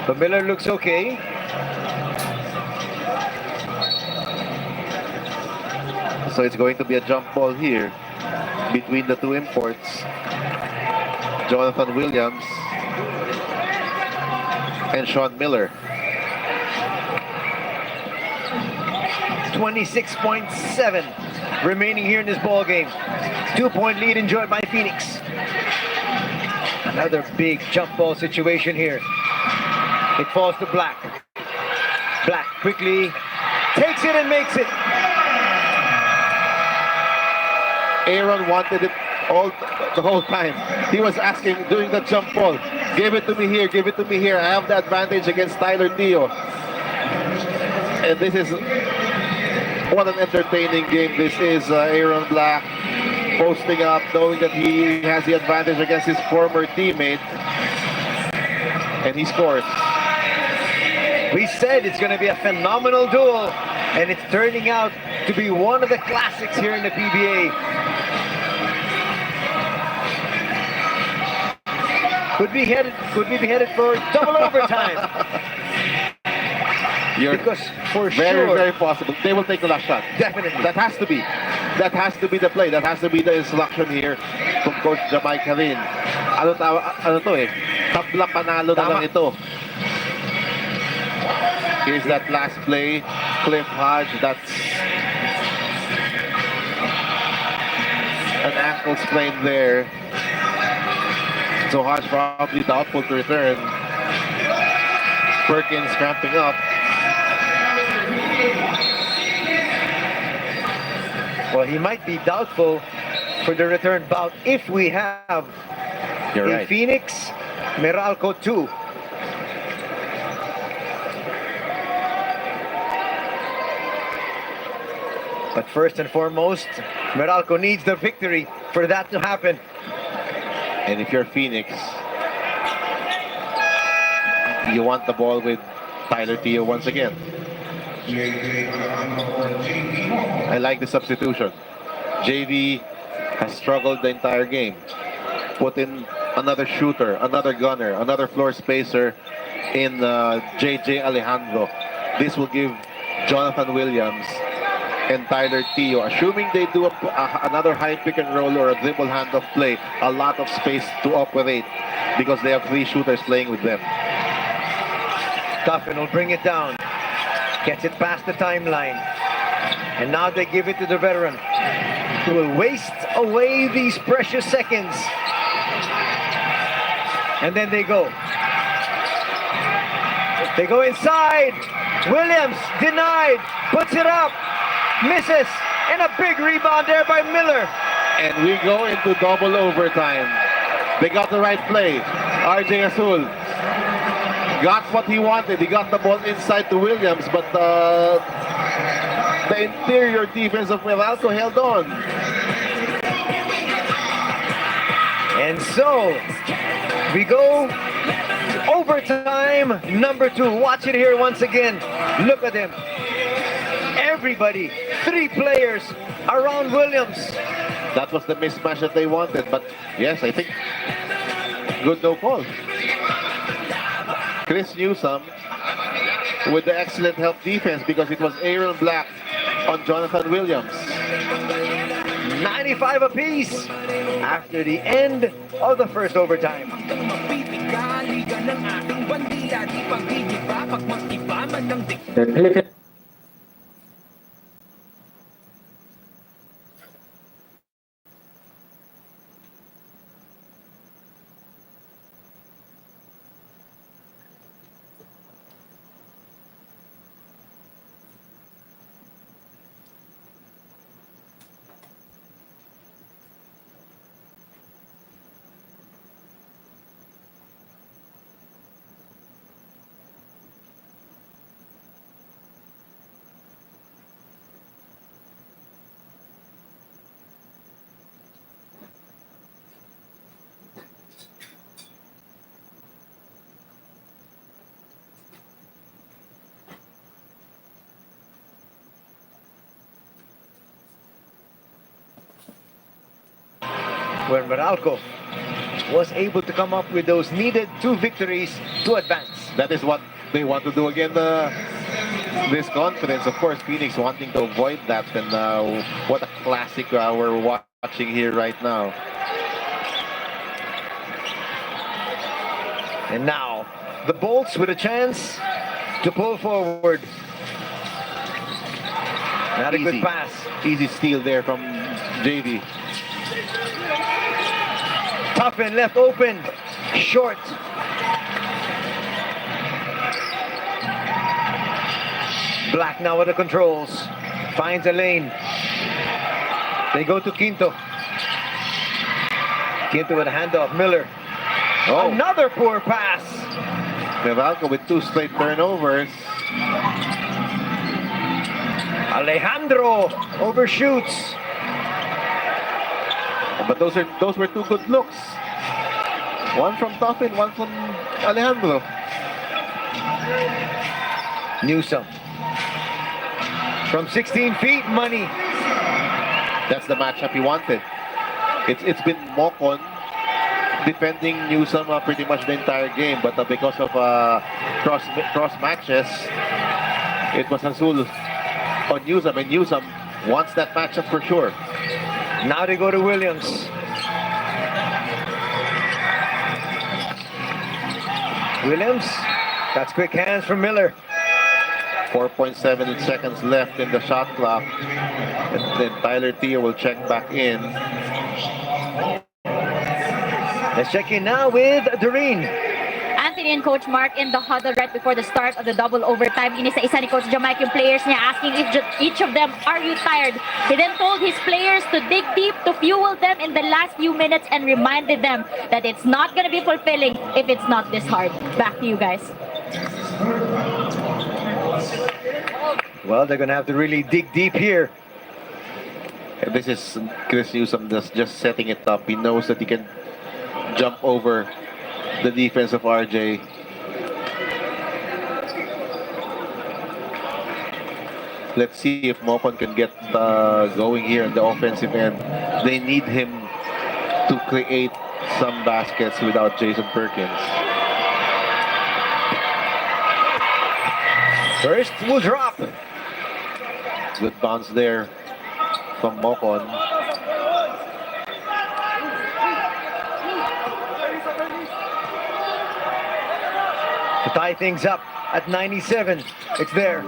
Speaker 2: But Miller looks okay.
Speaker 1: So it's going to be a jump ball here between the two imports. Jonathan Williams and Sean Miller.
Speaker 2: 26.7 remaining here in this ball game. 2-point lead enjoyed by Phoenix. Another big jump ball situation here. It falls to Black. Black quickly takes it and makes it.
Speaker 1: Aaron wanted it the whole time. He was asking, doing the jump ball. Give it to me here, give it to me here. I have the advantage against Tyler Tio. And this is, what an entertaining game this is. Aaron Black posting up, knowing that he has the advantage against his former teammate. And he scores.
Speaker 2: We said it's going to be a phenomenal duel, and it's turning out to be one of the classics here in the PBA. Could be headed for double overtime. Because for
Speaker 1: very,
Speaker 2: sure,
Speaker 1: very possible. They will take the last shot.
Speaker 2: definitely.
Speaker 1: That has to be. That has to be the play. That has to be the instruction here from Coach Jamaica rin. Ano to eh? Tabla panalo na lang ito. Here's that last play. Cliff Hodge, that's an ankle sprain there. So Hodge probably doubtful to return. Perkins cramping up.
Speaker 2: Well, he might be doubtful for the return bout if we have
Speaker 1: You're
Speaker 2: in
Speaker 1: right.
Speaker 2: Phoenix, Meralco 2. But first and foremost, Meralco needs the victory for that to happen.
Speaker 1: And if you're Phoenix, you want the ball with Tyler Tio once again. I like the substitution. JV has struggled the entire game. Put in another shooter, another gunner, another floor spacer in JJ Alejandro. This will give Jonathan Williams and Tyler Tio, assuming they do another high pick and roll or a dribble handoff play, a lot of space to operate because they have three shooters playing with them.
Speaker 2: Duffin will bring it down. Gets it past the timeline. And now they give it to the veteran, who will waste away these precious seconds. And then they go. They go inside. Williams denied. Puts it up. Misses. And a big rebound there by Miller.
Speaker 1: And we go into double overtime. They got the right play. RJ Azul got what he wanted. He got the ball inside to Williams, but the interior defense of Meralco held on.
Speaker 2: And so we go to overtime number 2. Watch it here once again. Look at them. Everybody, 3 players around Williams.
Speaker 1: That was the mismatch that they wanted, but yes, I think good no call. Chris Newsom with the excellent help defense because it was Aaron Black on Jonathan Williams.
Speaker 2: 95 apiece after the end of the first overtime.
Speaker 6: 네, 필리핀
Speaker 2: Where Meralco was able to come up with those needed 2 victories to advance.
Speaker 1: That is what they want to do again. This confidence, of course, Phoenix wanting to avoid that. And what a classic we're watching here right now.
Speaker 2: And now, the Bolts with a chance to pull forward. Not a good pass.
Speaker 1: Easy steal there from JV.
Speaker 2: Toughen left open. Short. Black now at the controls. Finds a lane. They go to Quinto. Quinto with a handoff. Miller.
Speaker 1: Oh,
Speaker 2: Another poor pass.
Speaker 1: Meralco with 2 straight turnovers.
Speaker 2: Alejandro overshoots.
Speaker 1: But those were 2 good looks. One from Toffin, one from Alejandro.
Speaker 2: Newsom. From 16 feet, money.
Speaker 1: That's the matchup he wanted. It's been Mocon defending Newsom pretty much the entire game, but because of cross matches, it was Azul on Newsom, and Newsom wants that matchup for sure.
Speaker 2: Now they go to Williams. Williams, that's quick hands from Miller.
Speaker 1: 4.7 seconds left in the shot clock. And then Tyler Theo will check back in.
Speaker 2: Let's check in now with Doreen.
Speaker 7: Anthony and Coach Mark in the huddle right before the start of the double overtime. Inisa-isa ni Coach Jamaica yung players niya, asking each of them, are you tired? He then told his players to dig deep to fuel them in the last few minutes and reminded them that it's not going to be fulfilling if it's not this hard. Back to you guys.
Speaker 2: Well, they're going to have to really dig deep here.
Speaker 1: And this is Chris Newsom just setting it up. He knows that he can jump over the defense of RJ. Let's see if Mocon can get going here on the offensive end. They need him to create some baskets without Jason Perkins.
Speaker 2: First will drop.
Speaker 1: Good bounce there from Mocon.
Speaker 2: To tie things up at 97. It's there.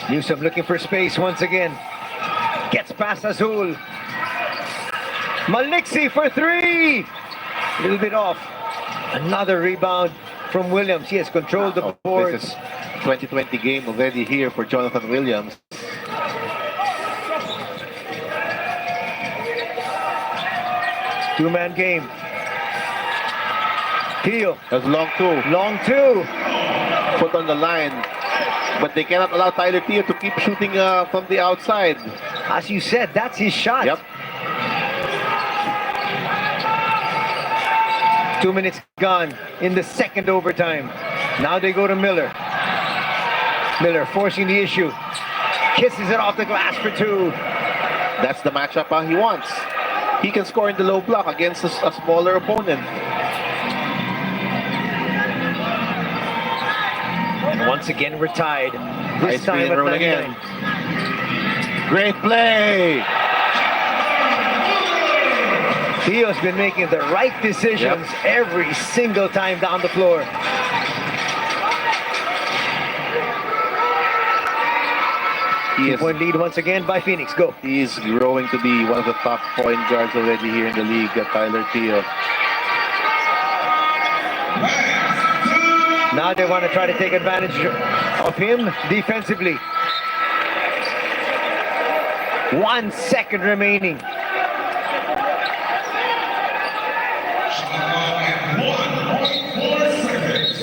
Speaker 2: Newsom looking for space once again. Gets past Azul. Maliksi for 3. A little bit off. Another rebound from Williams. He has controlled the boards.
Speaker 1: This is 2020 game already here for Jonathan Williams.
Speaker 2: Two-man game. Theo.
Speaker 1: That's long 2.
Speaker 2: Long 2.
Speaker 1: Put on the line. But they cannot allow Tyler Theo to keep shooting from the outside.
Speaker 2: As you said, that's his shot.
Speaker 1: Yep.
Speaker 2: 2 minutes gone in the second overtime. Now they go to Miller. Miller forcing the issue. Kisses it off the glass for 2.
Speaker 1: That's the matchup he wants. He can score in the low block against a smaller opponent.
Speaker 2: And once again, we're tied.
Speaker 1: High
Speaker 2: This time
Speaker 1: speed
Speaker 2: at
Speaker 1: roll
Speaker 2: 99.
Speaker 1: again. Great play.
Speaker 2: Theo's been making the right decisions every single time down the floor.
Speaker 1: He is,
Speaker 2: Two-point lead once again by Phoenix. Go.
Speaker 1: he is growing to be one of the top point guards already here in the league, Tyler Theo.
Speaker 2: Now they want to try to take advantage of him defensively. 1 second remaining.
Speaker 4: Shot at 1.4 seconds.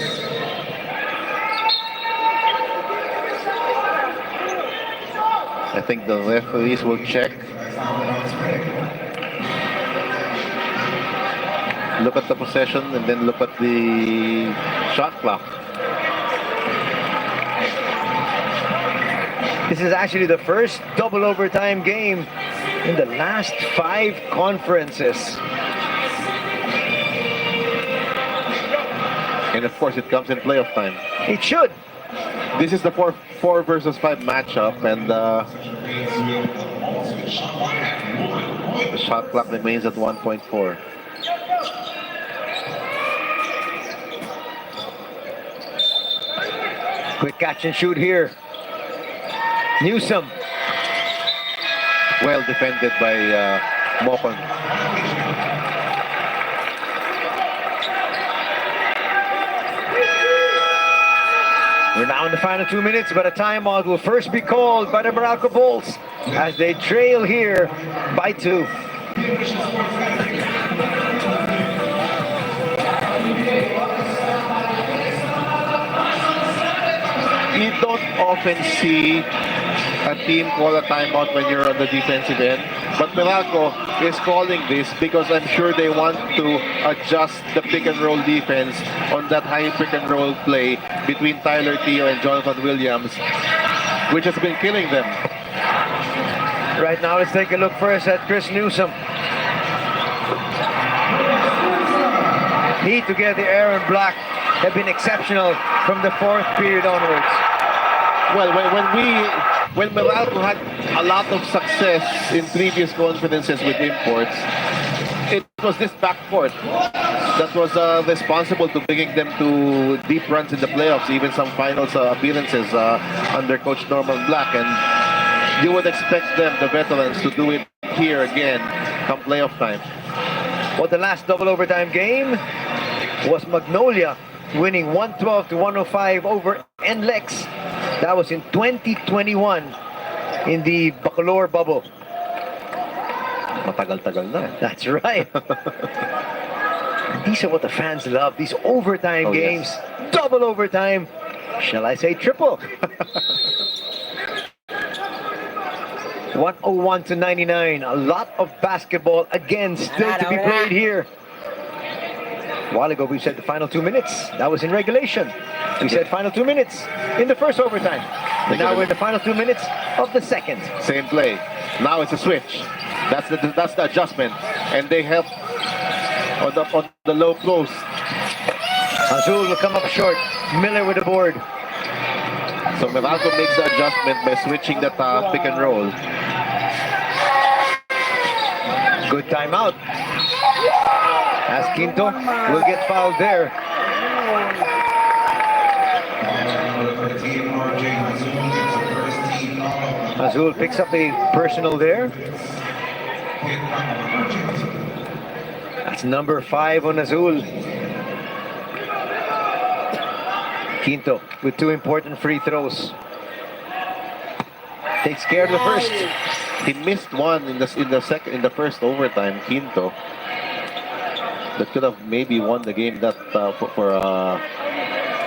Speaker 1: I think the referees will check. Look at the possession and then look at the shot clock.
Speaker 2: This is actually the first double overtime game in the last 5 conferences.
Speaker 1: And of course, it comes in playoff time.
Speaker 2: It should.
Speaker 1: This is the 4 versus 5 matchup, and the shot clock remains at 1.4.
Speaker 2: Quick catch and shoot here. Newsom.
Speaker 1: Well defended by Mokon.
Speaker 2: We're now in the final 2 minutes, but a timeout will first be called by the Meralco Bulls as they trail here by 2.
Speaker 1: You don't often see a team call a timeout when you're on the defensive end, but Meralco is calling this because I'm sure they want to adjust the pick and roll defense on that high pick and roll play between Tyler Theo and Jonathan Williams, which has been killing them.
Speaker 2: Right now, let's take a look first at Chris Newsom. He, together, Aaron Black, have been exceptional from the 4th period onwards.
Speaker 1: Well, when Meralco had a lot of success in previous conferences with imports, it was this backcourt that was responsible to bringing them to deep runs in the playoffs, even some finals appearances under Coach Norman Black. And you would expect them, the veterans, to do it here again come playoff time.
Speaker 2: Well, the last double overtime game was Magnolia winning 112-105 over NLEX. That was in 2021 in the Bacolor bubble.
Speaker 1: Matagal-tagal na.
Speaker 2: That's right. These are what the fans love. These overtime games.
Speaker 1: Yes.
Speaker 2: Double overtime. Shall I say triple? 101-99. A lot of basketball again still to be played here. A while ago we said the final 2 minutes. That was in regulation. We said final 2 minutes in the first overtime. And now we're in the final 2 minutes of the second.
Speaker 1: Same play. Now it's a switch. That's the adjustment, and they help on the low post.
Speaker 2: Azul will come up short. Miller with the board.
Speaker 1: So Meralco makes the adjustment by switching the pick and roll.
Speaker 2: Good timeout. As Quinto will get fouled there. Azul picks up a personal there. That's number 5 on Azul. Quinto with 2 important free throws. Takes care of the first.
Speaker 1: He missed one in the first overtime, Quinto. That could have maybe won the game that for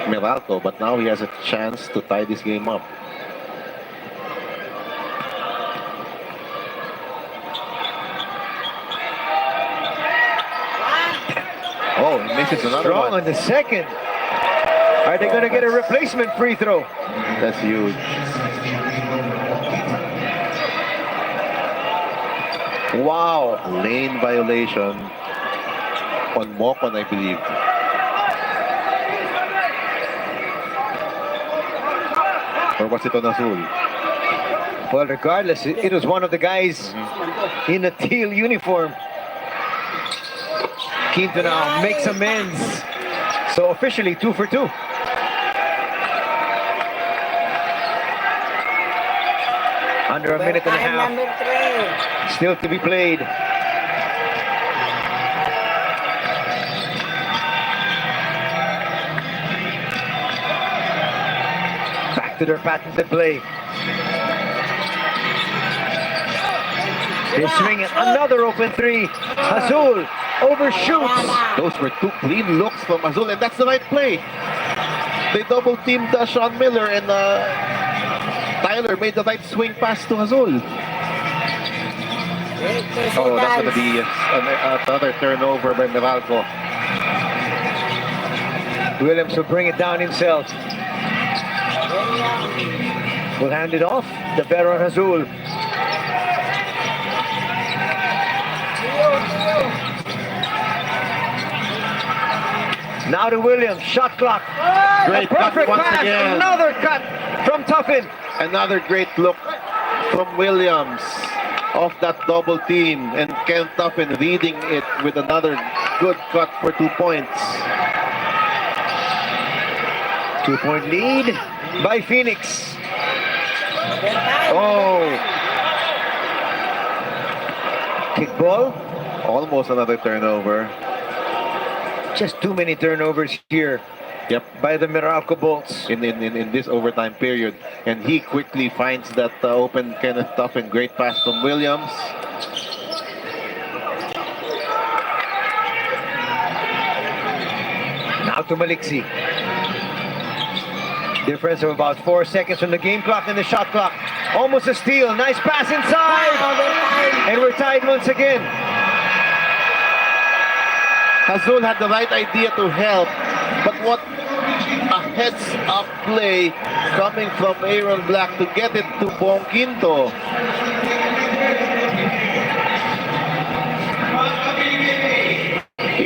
Speaker 1: Meralco, but now he has a chance to tie this game up. Oh, he misses another
Speaker 2: Strong
Speaker 1: one.
Speaker 2: on the second. Are they going to get a replacement free throw?
Speaker 1: That's huge.
Speaker 2: Wow.
Speaker 1: Lane violation on Mokon, I believe. Or was it on Azul?
Speaker 2: Well, regardless, it was one of the guys in a teal uniform. Quinto now makes amends. So officially 2 for 2. Under a minute and a half.
Speaker 8: Number 3.
Speaker 2: Still to be played. Back to their patented play. They swing it. Another open three. Azul overshoots.
Speaker 1: Those were two clean looks from Azul, and that's the right play. They double teamed Sean Miller, and Tyler made the right swing pass to Azul. Oh, that's going to be another turnover by Meralco.
Speaker 2: Williams will bring it down himself. Will hand it off. The veteran Azul. Now to Williams. Shot clock.
Speaker 1: Great cut
Speaker 2: Perfect
Speaker 1: once
Speaker 2: pass.
Speaker 1: again.
Speaker 2: Another cut from Tuffin.
Speaker 1: Another great look from Williams off that double team, and Ken Tuffin reading it with another good cut for 2 points.
Speaker 2: 2-point lead by Phoenix. Oh. Kickball.
Speaker 1: Almost another turnover.
Speaker 2: Just too many turnovers here.
Speaker 1: Yep.
Speaker 2: By the Meralco Bolts.
Speaker 1: In this overtime period, and he quickly finds that open Kenneth Tuffin. Great pass from Williams.
Speaker 2: Now to Maliksi. Difference of about 4 seconds from the game clock and the shot clock. Almost a steal. Nice pass inside. And we're tied once again.
Speaker 1: Azul had the right idea to help, but what a heads-up play coming from Aaron Black to get it to Bong Quinto.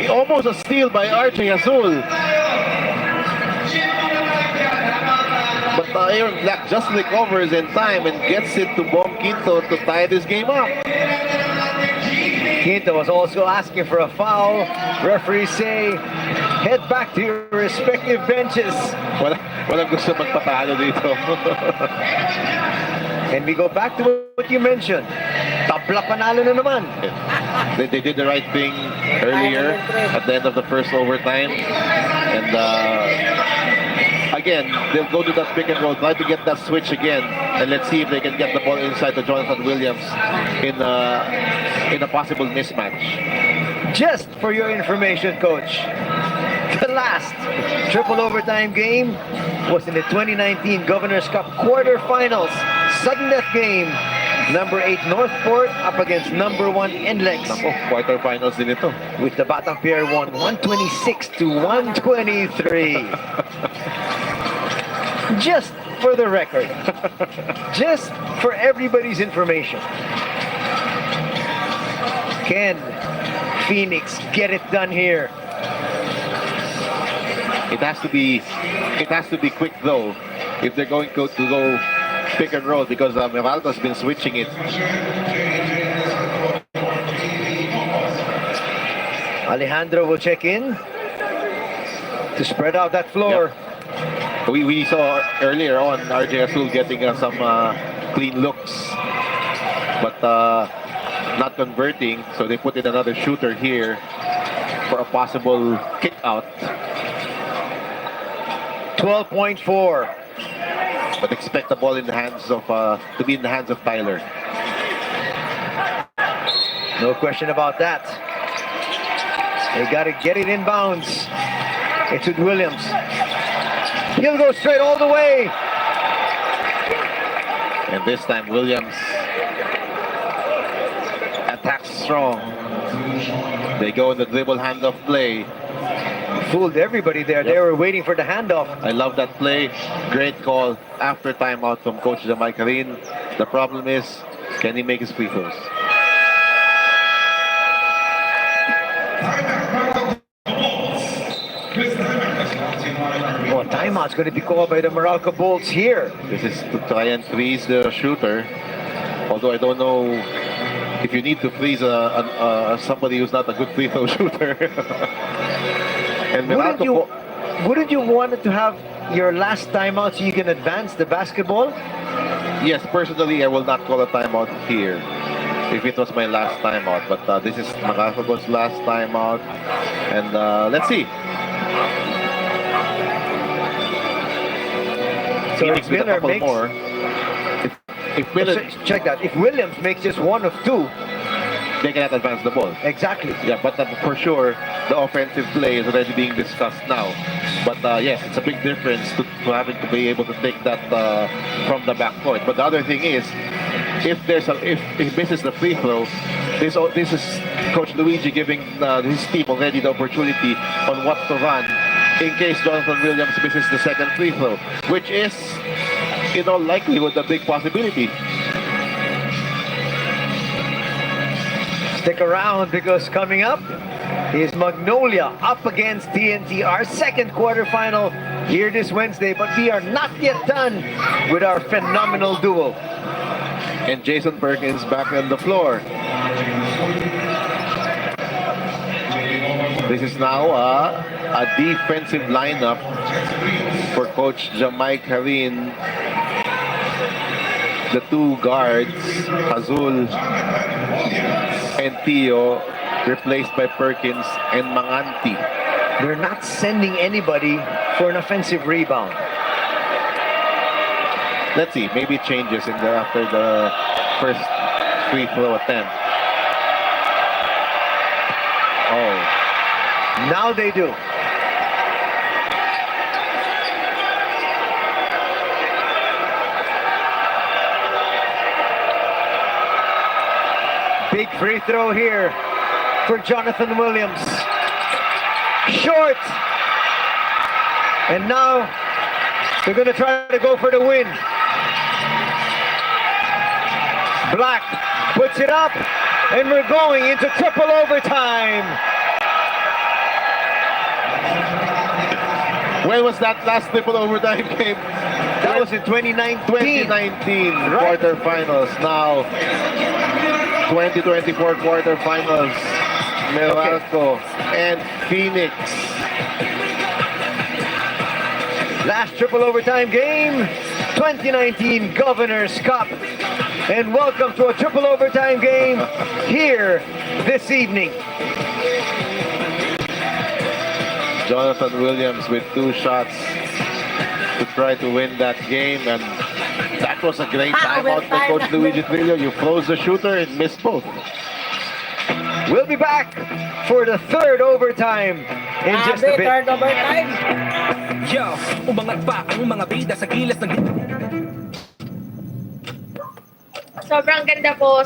Speaker 1: Almost a steal by RJ Azul. But Aaron Black just recovers in time and gets it to Bong Quinto to tie this game up.
Speaker 2: Quinto was also asking for a foul. Referees say, head back to your respective benches.
Speaker 1: Walang gusto magpatalo dito.
Speaker 2: And we go back to what you mentioned. Tabla panalo na naman.
Speaker 1: They did the right thing earlier at the end of the first overtime. And again, they'll go to that pick and roll, try to get that switch again. And let's see if they can get the ball inside to Jonathan Williams in a possible mismatch.
Speaker 2: Just for your information, Coach, the last triple overtime game was in the 2019 Governor's Cup quarterfinals. Sudden death game. Number 8 Northport up against number 1 NLEX.
Speaker 1: Nako, quarterfinals din ito.
Speaker 2: With the Batang Pier won 126 to 123. Just for the record. Just for everybody's information. Can Phoenix get it done here?
Speaker 1: It has to be quick though, if they're going to go pick and roll, because Meralco's been switching it.
Speaker 2: Alejandro will check in to spread out that floor.
Speaker 1: Yep. We saw earlier on RJ Azul getting some clean looks, but not converting, so they put in another shooter here for a possible kick out.
Speaker 2: 12.4.
Speaker 1: But expect the ball in the hands of to be in the hands of Tyler.
Speaker 2: No question about that. They got to get it in bounds. It's with Williams. He'll go straight all the way.
Speaker 1: And this time Williams attacks strong. They go in the dribble handoff play.
Speaker 2: Fooled everybody there. They were waiting for the handoff.
Speaker 1: I love that play. Great call after timeout from Coach Jamai Karin. The problem is, can he make his free throws?
Speaker 2: Oh, timeout's going to be called by the Meralco Bolts here.
Speaker 1: This is to try and freeze the shooter. Although I don't know if you need to freeze somebody who's not a good free throw shooter. And
Speaker 2: Wouldn't you want to have your last timeout so you can advance the basketball?
Speaker 1: yes, personally, I will not call a timeout here if it was my last timeout. But this is Meralco's last timeout. And let's see.
Speaker 2: So
Speaker 1: Phoenix
Speaker 2: if
Speaker 1: with a
Speaker 2: Miller
Speaker 1: couple
Speaker 2: makes,
Speaker 1: more. If Miller,
Speaker 2: check that. If Williams makes just one of two,
Speaker 1: they cannot advance the ball.
Speaker 2: exactly.
Speaker 1: Yeah, but for sure, the offensive play is already being discussed now. But yes, it's a big difference to having to be able to take that from the backcourt. But the other thing is, if he misses the free throw, this is Coach Luigi giving his team already the opportunity on what to run in case Jonathan Williams misses the second free throw, which is in all likelihood a big possibility.
Speaker 2: Stick around because coming up is Magnolia up against TNT, our second quarterfinal here this Wednesday. But we are not yet done with our phenomenal duo.
Speaker 1: And Jason Perkins back on the floor. This is now a defensive lineup for Coach Jamai Karin. The two guards, Hazul and Tio, replaced by Perkins and Manganti.
Speaker 2: They're not sending anybody for an offensive rebound.
Speaker 1: Let's see, maybe it changes after the first free throw attempt. Oh,
Speaker 2: Now they do. Big free throw here for Jonathan Williams. Short. And now they're going to try to go for the win. Black puts it up, and we're going into triple overtime.
Speaker 1: when was that last triple overtime game?
Speaker 2: That was in 2019.
Speaker 1: 2019
Speaker 2: Right.
Speaker 1: quarterfinals. Now 2024 quarterfinals. Meralco and Phoenix.
Speaker 2: Last triple overtime game, 2019 Governor's Cup. And welcome to a triple overtime game here this evening.
Speaker 1: Jonathan Williams with 2 shots to try to win that game, and that was a great timeout by Coach Luigi Trillo. You froze the shooter and missed both.
Speaker 2: We'll be back for the third overtime in just a bit.
Speaker 5: Third overtime.
Speaker 8: Yo, umangat pa ang mga bida sa gilas ng...
Speaker 7: Sobrang ganda po.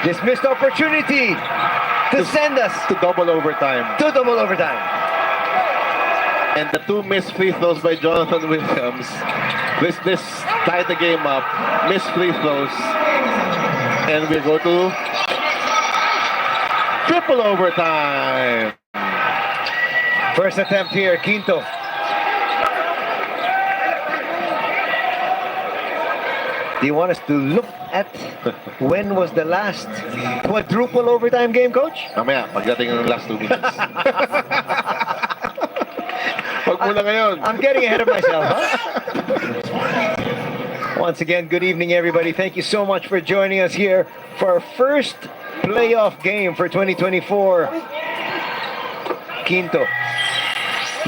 Speaker 2: This missed opportunity to send us
Speaker 1: To double overtime.
Speaker 2: to double overtime.
Speaker 1: And the 2 missed free throws by Jonathan Williams. This tied the game up. Missed free throws. And we go to triple overtime.
Speaker 2: First attempt here, Quinto. Do you want us to look at when was the last quadruple overtime game, Coach?
Speaker 1: Mamaya, pagdating ng last 2 minutes. Wag muna ngayon.
Speaker 2: I'm getting ahead of myself, huh? Once again, good evening, everybody. Thank you so much for joining us here for our first playoff game for 2024. Quinto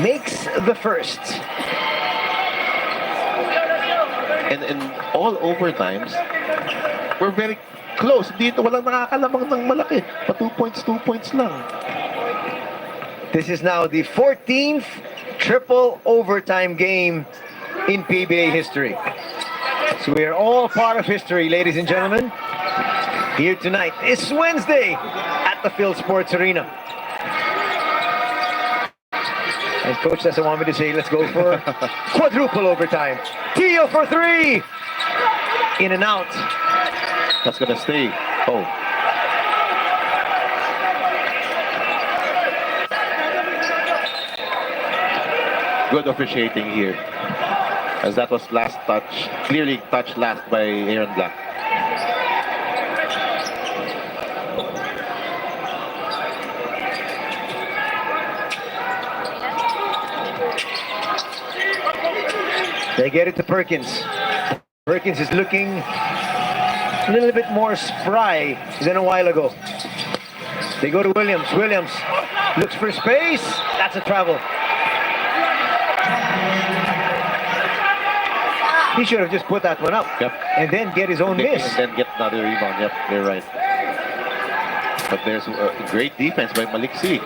Speaker 2: makes the first.
Speaker 1: And all overtimes, we're very close. Dito walang nakakalamang ng malaki. Pa 2 points lang.
Speaker 2: This is now the 14th triple overtime game in PBA history. So we are all part of history, ladies and gentlemen. Here tonight. It's Wednesday at the Phil Sports Arena. And coach doesn't want me to say, let's go for quadruple overtime. Tio for three. In and out.
Speaker 1: That's gonna stay. Oh. Good officiating here. As that was last touch, clearly touched last by Aaron Black.
Speaker 2: They get it to Perkins. Perkins is looking a little bit more spry than a while ago. They go to Williams. Williams looks for space. That's a travel. He should have just put that one up.
Speaker 1: Yep.
Speaker 2: And then get his own miss.
Speaker 1: And then get another rebound. Yep, you're right. But there's a great defense by Malik C.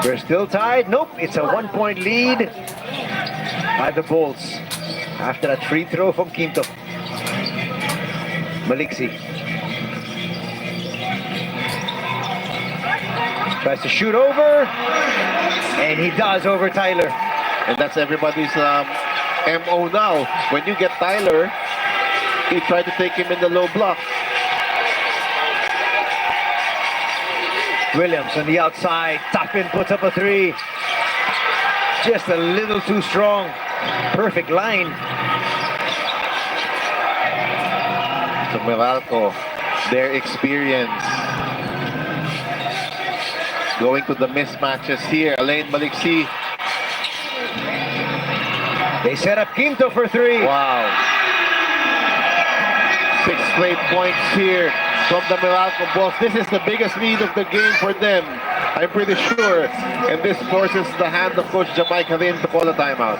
Speaker 2: We're still tied. Nope, it's a 1-point lead by the Bulls after that free throw from Quinto. Maliksi tries to shoot over, and he does over Tyler.
Speaker 1: And that's everybody's MO now. When you get Tyler, you try to take him in the low block.
Speaker 2: Williams on the outside, Tapin puts up a three. Just a little too strong. Perfect line.
Speaker 1: So Meralco, their experience. Going to the mismatches here. Alain Maliksi.
Speaker 2: They set up Quinto for three.
Speaker 1: Wow. 6 straight points here from the Meralco Bulls. This is the biggest lead of the game for them, I'm pretty sure. And this forces the hand of Coach Jamaica Rin to call a timeout.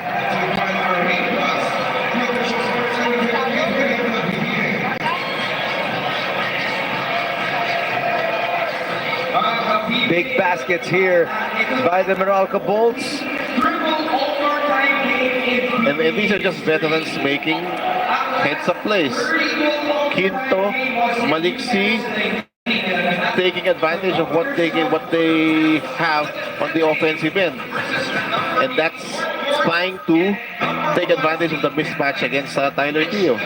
Speaker 2: Big baskets here by the Meralco Bulls.
Speaker 1: And these are just veterans making heads up plays. Quinto, Maliksi taking advantage of what they have on the offensive end. And that's trying to take advantage of the mismatch against Tyler Tio.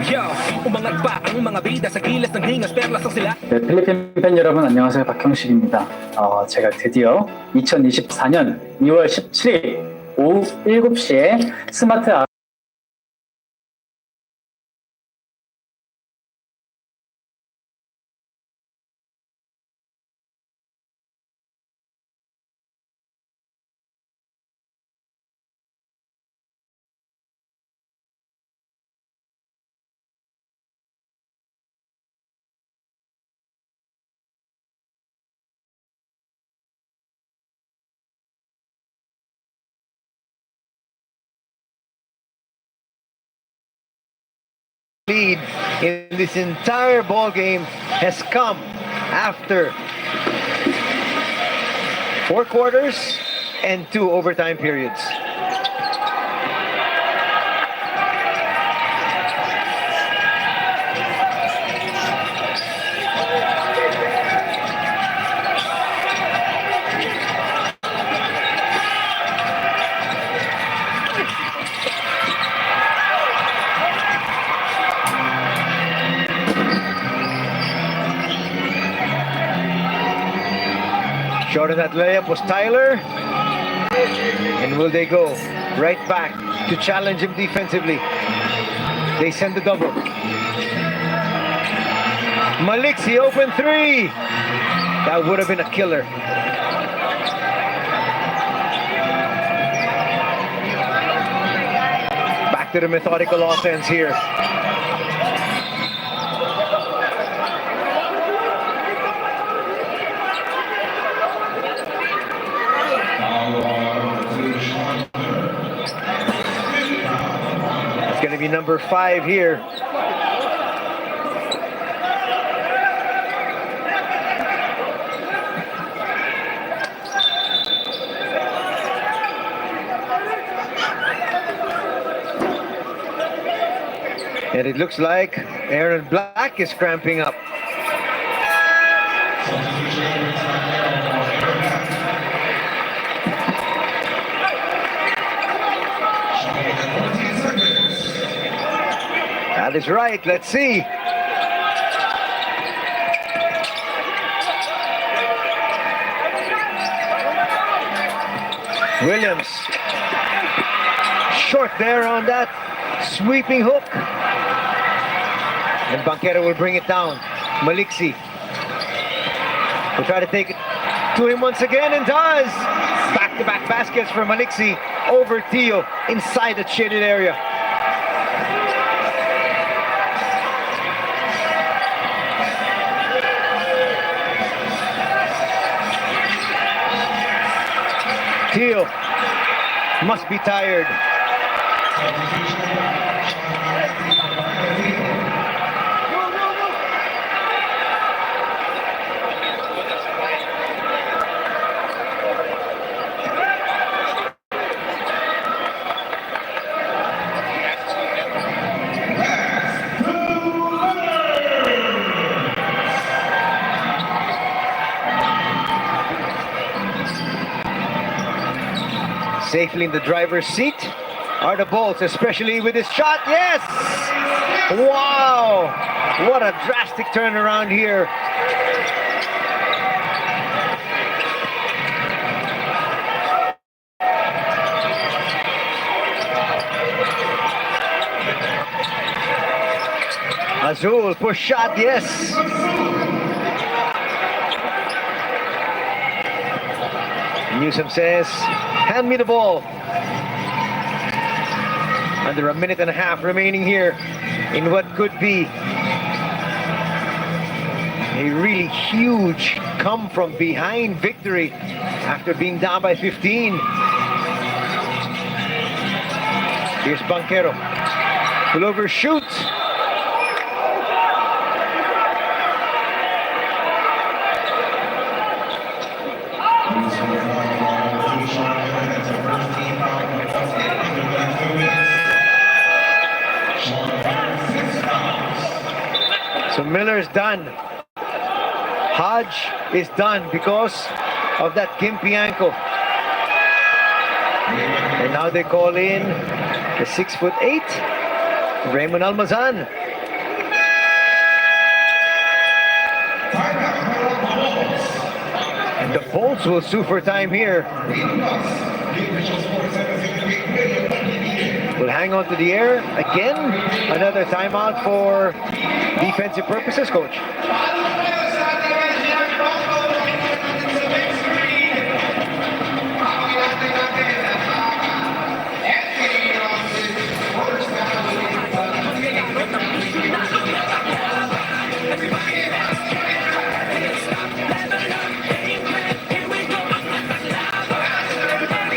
Speaker 8: Yo, umangat pa ang mga bida sa gilas ng hingas perlas ang sila.
Speaker 6: 네, 필리핀 팬 여러분 안녕하세요. 박형식입니다. 제가 드디어 2024년 2월 17일 오후 7시에 스마트
Speaker 2: Lead in this entire ball game has come after 4 quarters and 2 overtime periods. Short of that layup was Tyler. And will they go right back to challenge him defensively? They send the double. Maliksi open three. That would have been a killer. Back to the methodical offense here. maybe number 5 here. And it looks like Aaron Black is cramping up. That is right. Let's see. Williams. Short there on that sweeping hook. And Banquero will bring it down. Maliksi will try to take it to him once again and does. Back-to-back baskets for Maliksi over Tio inside the shaded area. Tio must be tired. Safely in the driver's seat are the Bolts, especially with his shot. Yes! Wow! What a drastic turnaround here. Azul push shot, yes! Newsom says, hand me the ball. Under a minute and a half remaining here in what could be a really huge come from behind victory after being down by 15. Here's Banquero. Will overshoot. So Miller's done. Hodge is done because of that gimpy ankle. And now they call in the 6'8", Raymond Almazan. And the Bolts will sue for time here. Will hang on to the air again. Another timeout for defensive purposes, coach.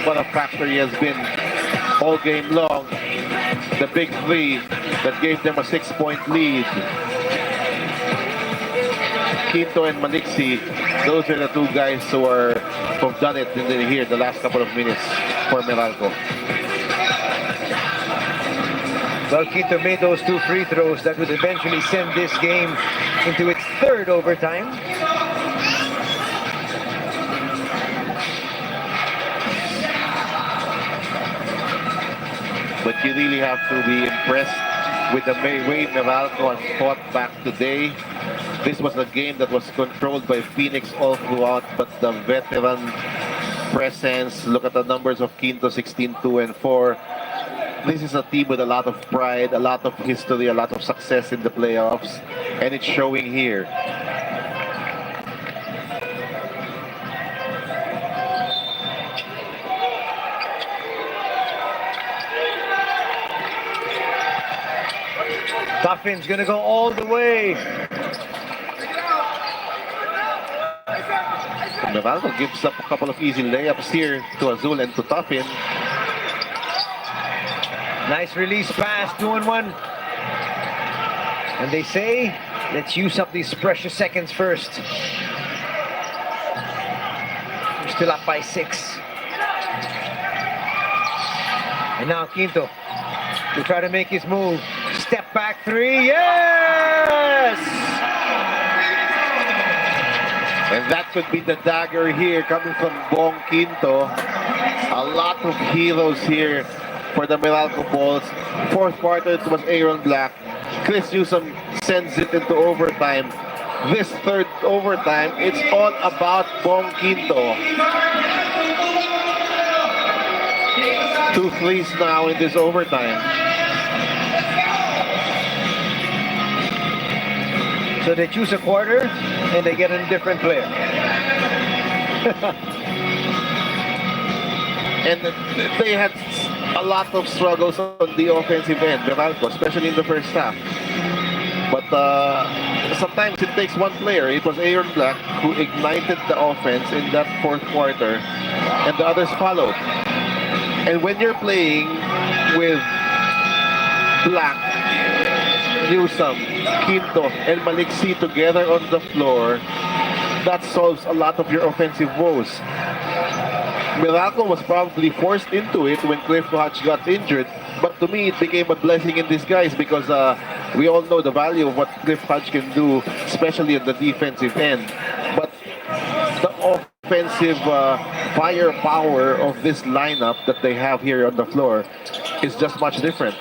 Speaker 1: What a factor he has been all game long. The big three that gave them a 6-point lead. Quinto and Maliksi, those are the two guys who've done it in here the last couple of minutes for Meralco.
Speaker 2: Well, Quinto made those 2 free throws that would eventually send this game into its 3rd overtime.
Speaker 1: But you really have to be impressed with the way Meralco has fought back today. This was a game that was controlled by Phoenix all throughout, but the veteran presence, look at the numbers of Quinto, 16, 2, and 4. This is a team with a lot of pride, a lot of history, a lot of success in the playoffs, and it's showing here.
Speaker 2: Tuffin's gonna go all the way.
Speaker 1: Meralco gives up a couple of easy layups here to Azul and to Tuffin.
Speaker 2: Nice release pass, 2-1. And they say, let's use up these precious seconds first. We're still up by 6. And now Quinto to try to make his move. Step back 3, yes!
Speaker 1: And that could be the dagger here coming from Bong Quinto. A lot of heroes here for the Meralco Bulls. Fourth quarter, it was Aaron Black. Chris Newsom sends it into overtime. This third overtime, it's all about Bong Quinto. 2 threes now in this overtime.
Speaker 2: So they choose a quarter and they get a different player.
Speaker 1: And they had a lot of struggles on the offensive end, Meralco, especially in the first half. But sometimes it takes one player. It was Aaron Black who ignited the offense in that fourth quarter, and the others followed. And when you're playing with Black, Newsom, Quinto, and Malik C together on the floor, that solves a lot of your offensive woes. Meralco was probably forced into it when Cliff Hodge got injured, but to me it became a blessing in disguise because we all know the value of what Cliff Hodge can do, especially on the defensive end. But the offensive firepower of this lineup that they have here on the floor is just much different.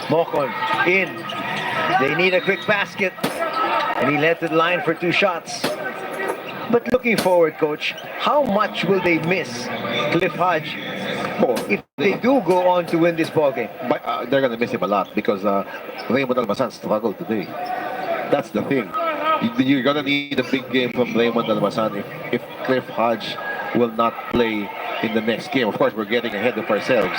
Speaker 2: Mocon in. They need a quick basket. And he led the line for 2 shots. But looking forward, Coach, how much will they miss Cliff Hodge if they do go on to win this ballgame?
Speaker 1: But, they're going to miss him a lot because Raymond Almasan struggled today. That's the thing. You're going to need a big game from Raymond Almasan if Cliff Hodge will not play in the next game. Of course, we're getting ahead of ourselves.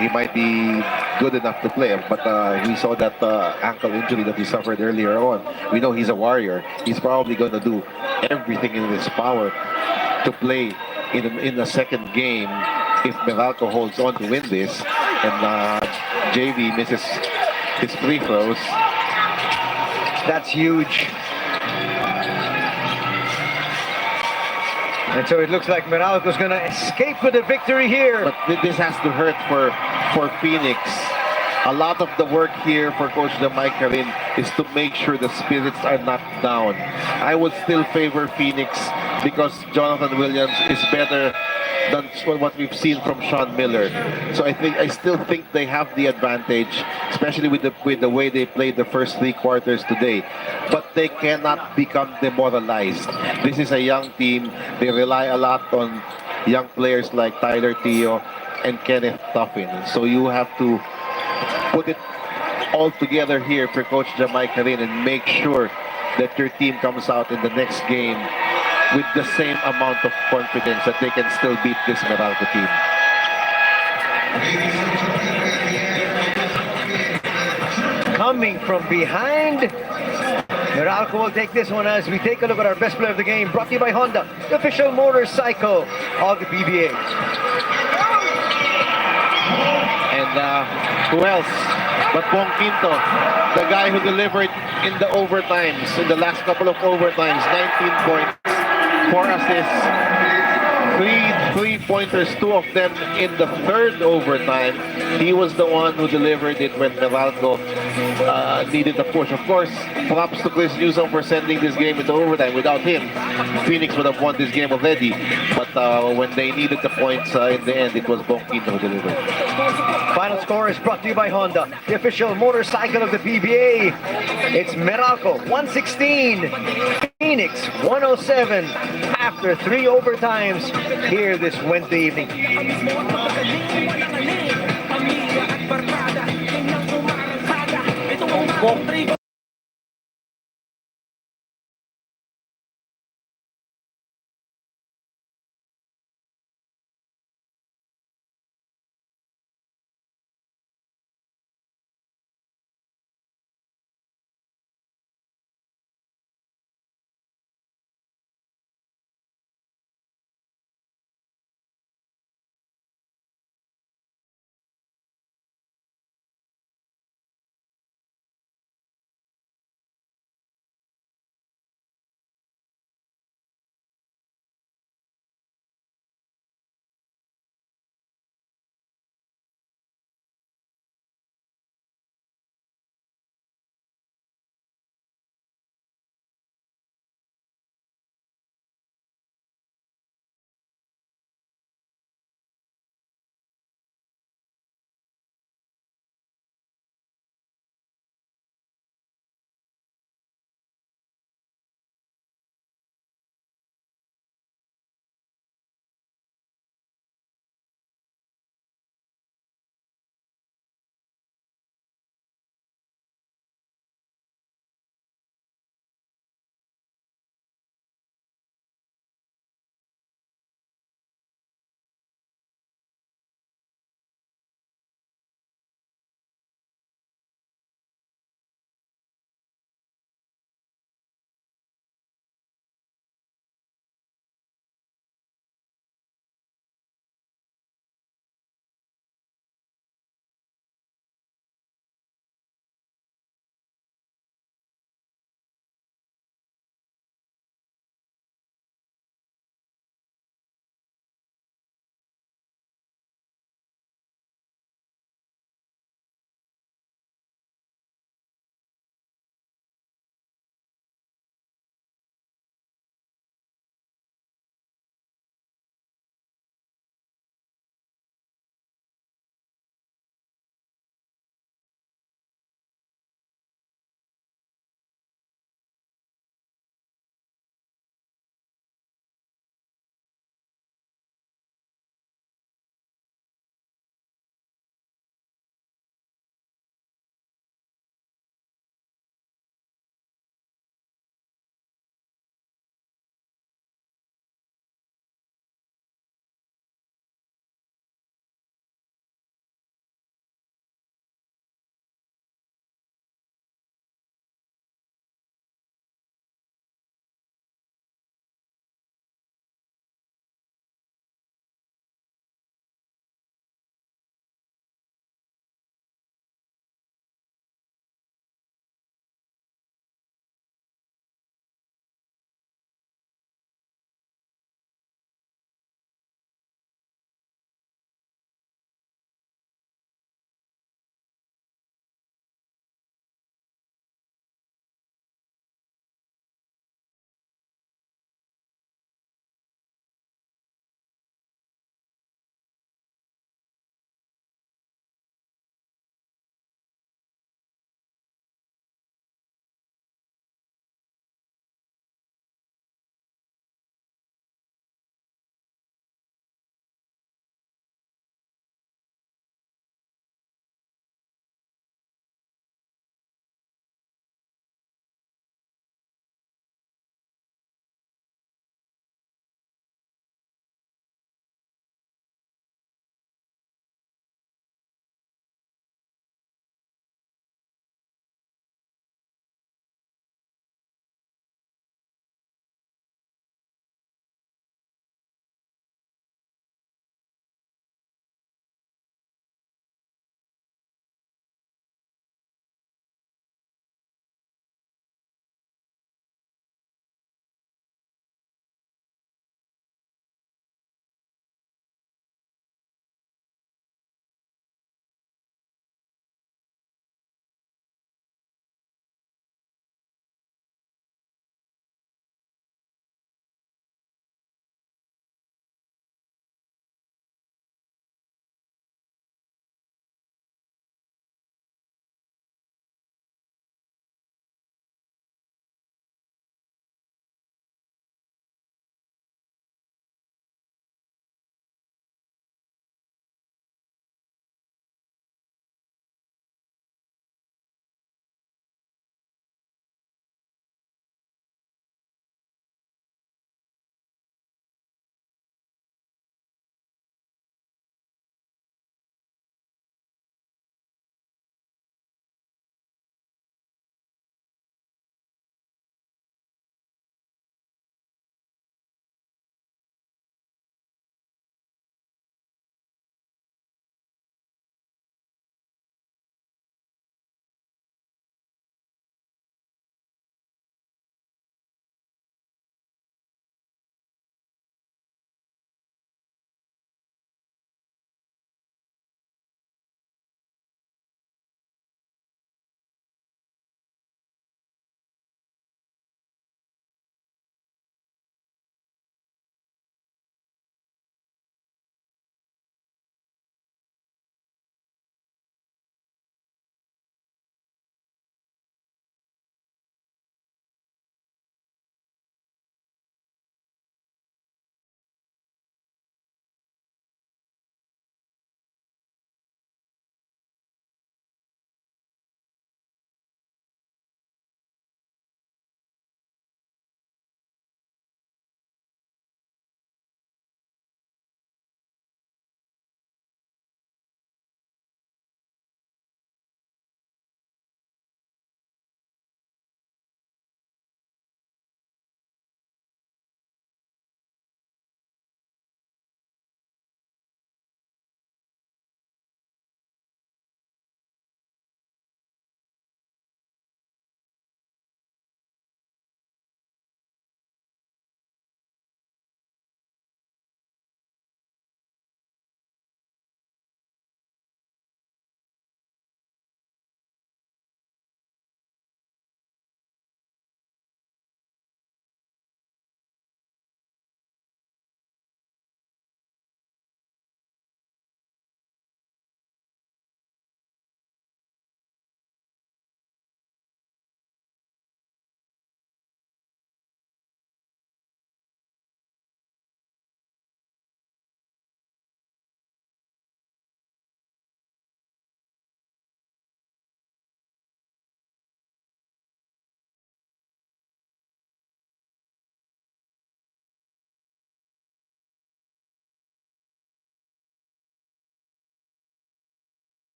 Speaker 1: He might be good enough to play, but we saw that ankle injury that he suffered earlier on. We know he's a warrior. He's probably going to do everything in his power to play in the second game if Meralco holds on to win this and JV misses his free throws.
Speaker 2: That's huge. And so it looks like Meralco's going to escape with a victory here.
Speaker 1: But this has to hurt for Phoenix. A lot of the work here for Coach Jamaicarin is to make sure the spirits are not down. I would still favor Phoenix because Jonathan Williams is better than what we've seen from Sean Miller. So I still think they have the advantage, especially with the way they played the first 3 quarters today. But they cannot become demoralized. This is a young team. They rely a lot on young players like Tyler Teo and Kenneth Tuffin. So you have to put it all together here for Coach Jamaicarin and make sure that your team comes out in the next game with the same amount of confidence that they can still beat this Meralco team.
Speaker 2: Coming from behind, Meralco will take this one as we take a look at our best player of the game, brought to you by Honda, the official motorcycle of the PBA.
Speaker 1: And who else but Bong Quinto, the guy who delivered in the overtimes, in the last couple of overtimes, 19 points, 4 assists, 3 3-pointers, 2 of them in the third overtime. He was the one who delivered it when Meralco needed a push. Of course, props to Chris Newsom for sending this game into overtime. Without him, Phoenix would have won this game already. But when they needed the points in the end, it was Bong Quinto who delivered.
Speaker 2: Final score is brought to you by Honda, the official motorcycle of the PBA. It's Meralco 116, Phoenix 107 after 3 overtimes here this Wednesday evening.
Speaker 8: Pamilya at barkada, yan ang umarangkada. Ito ang mga tribo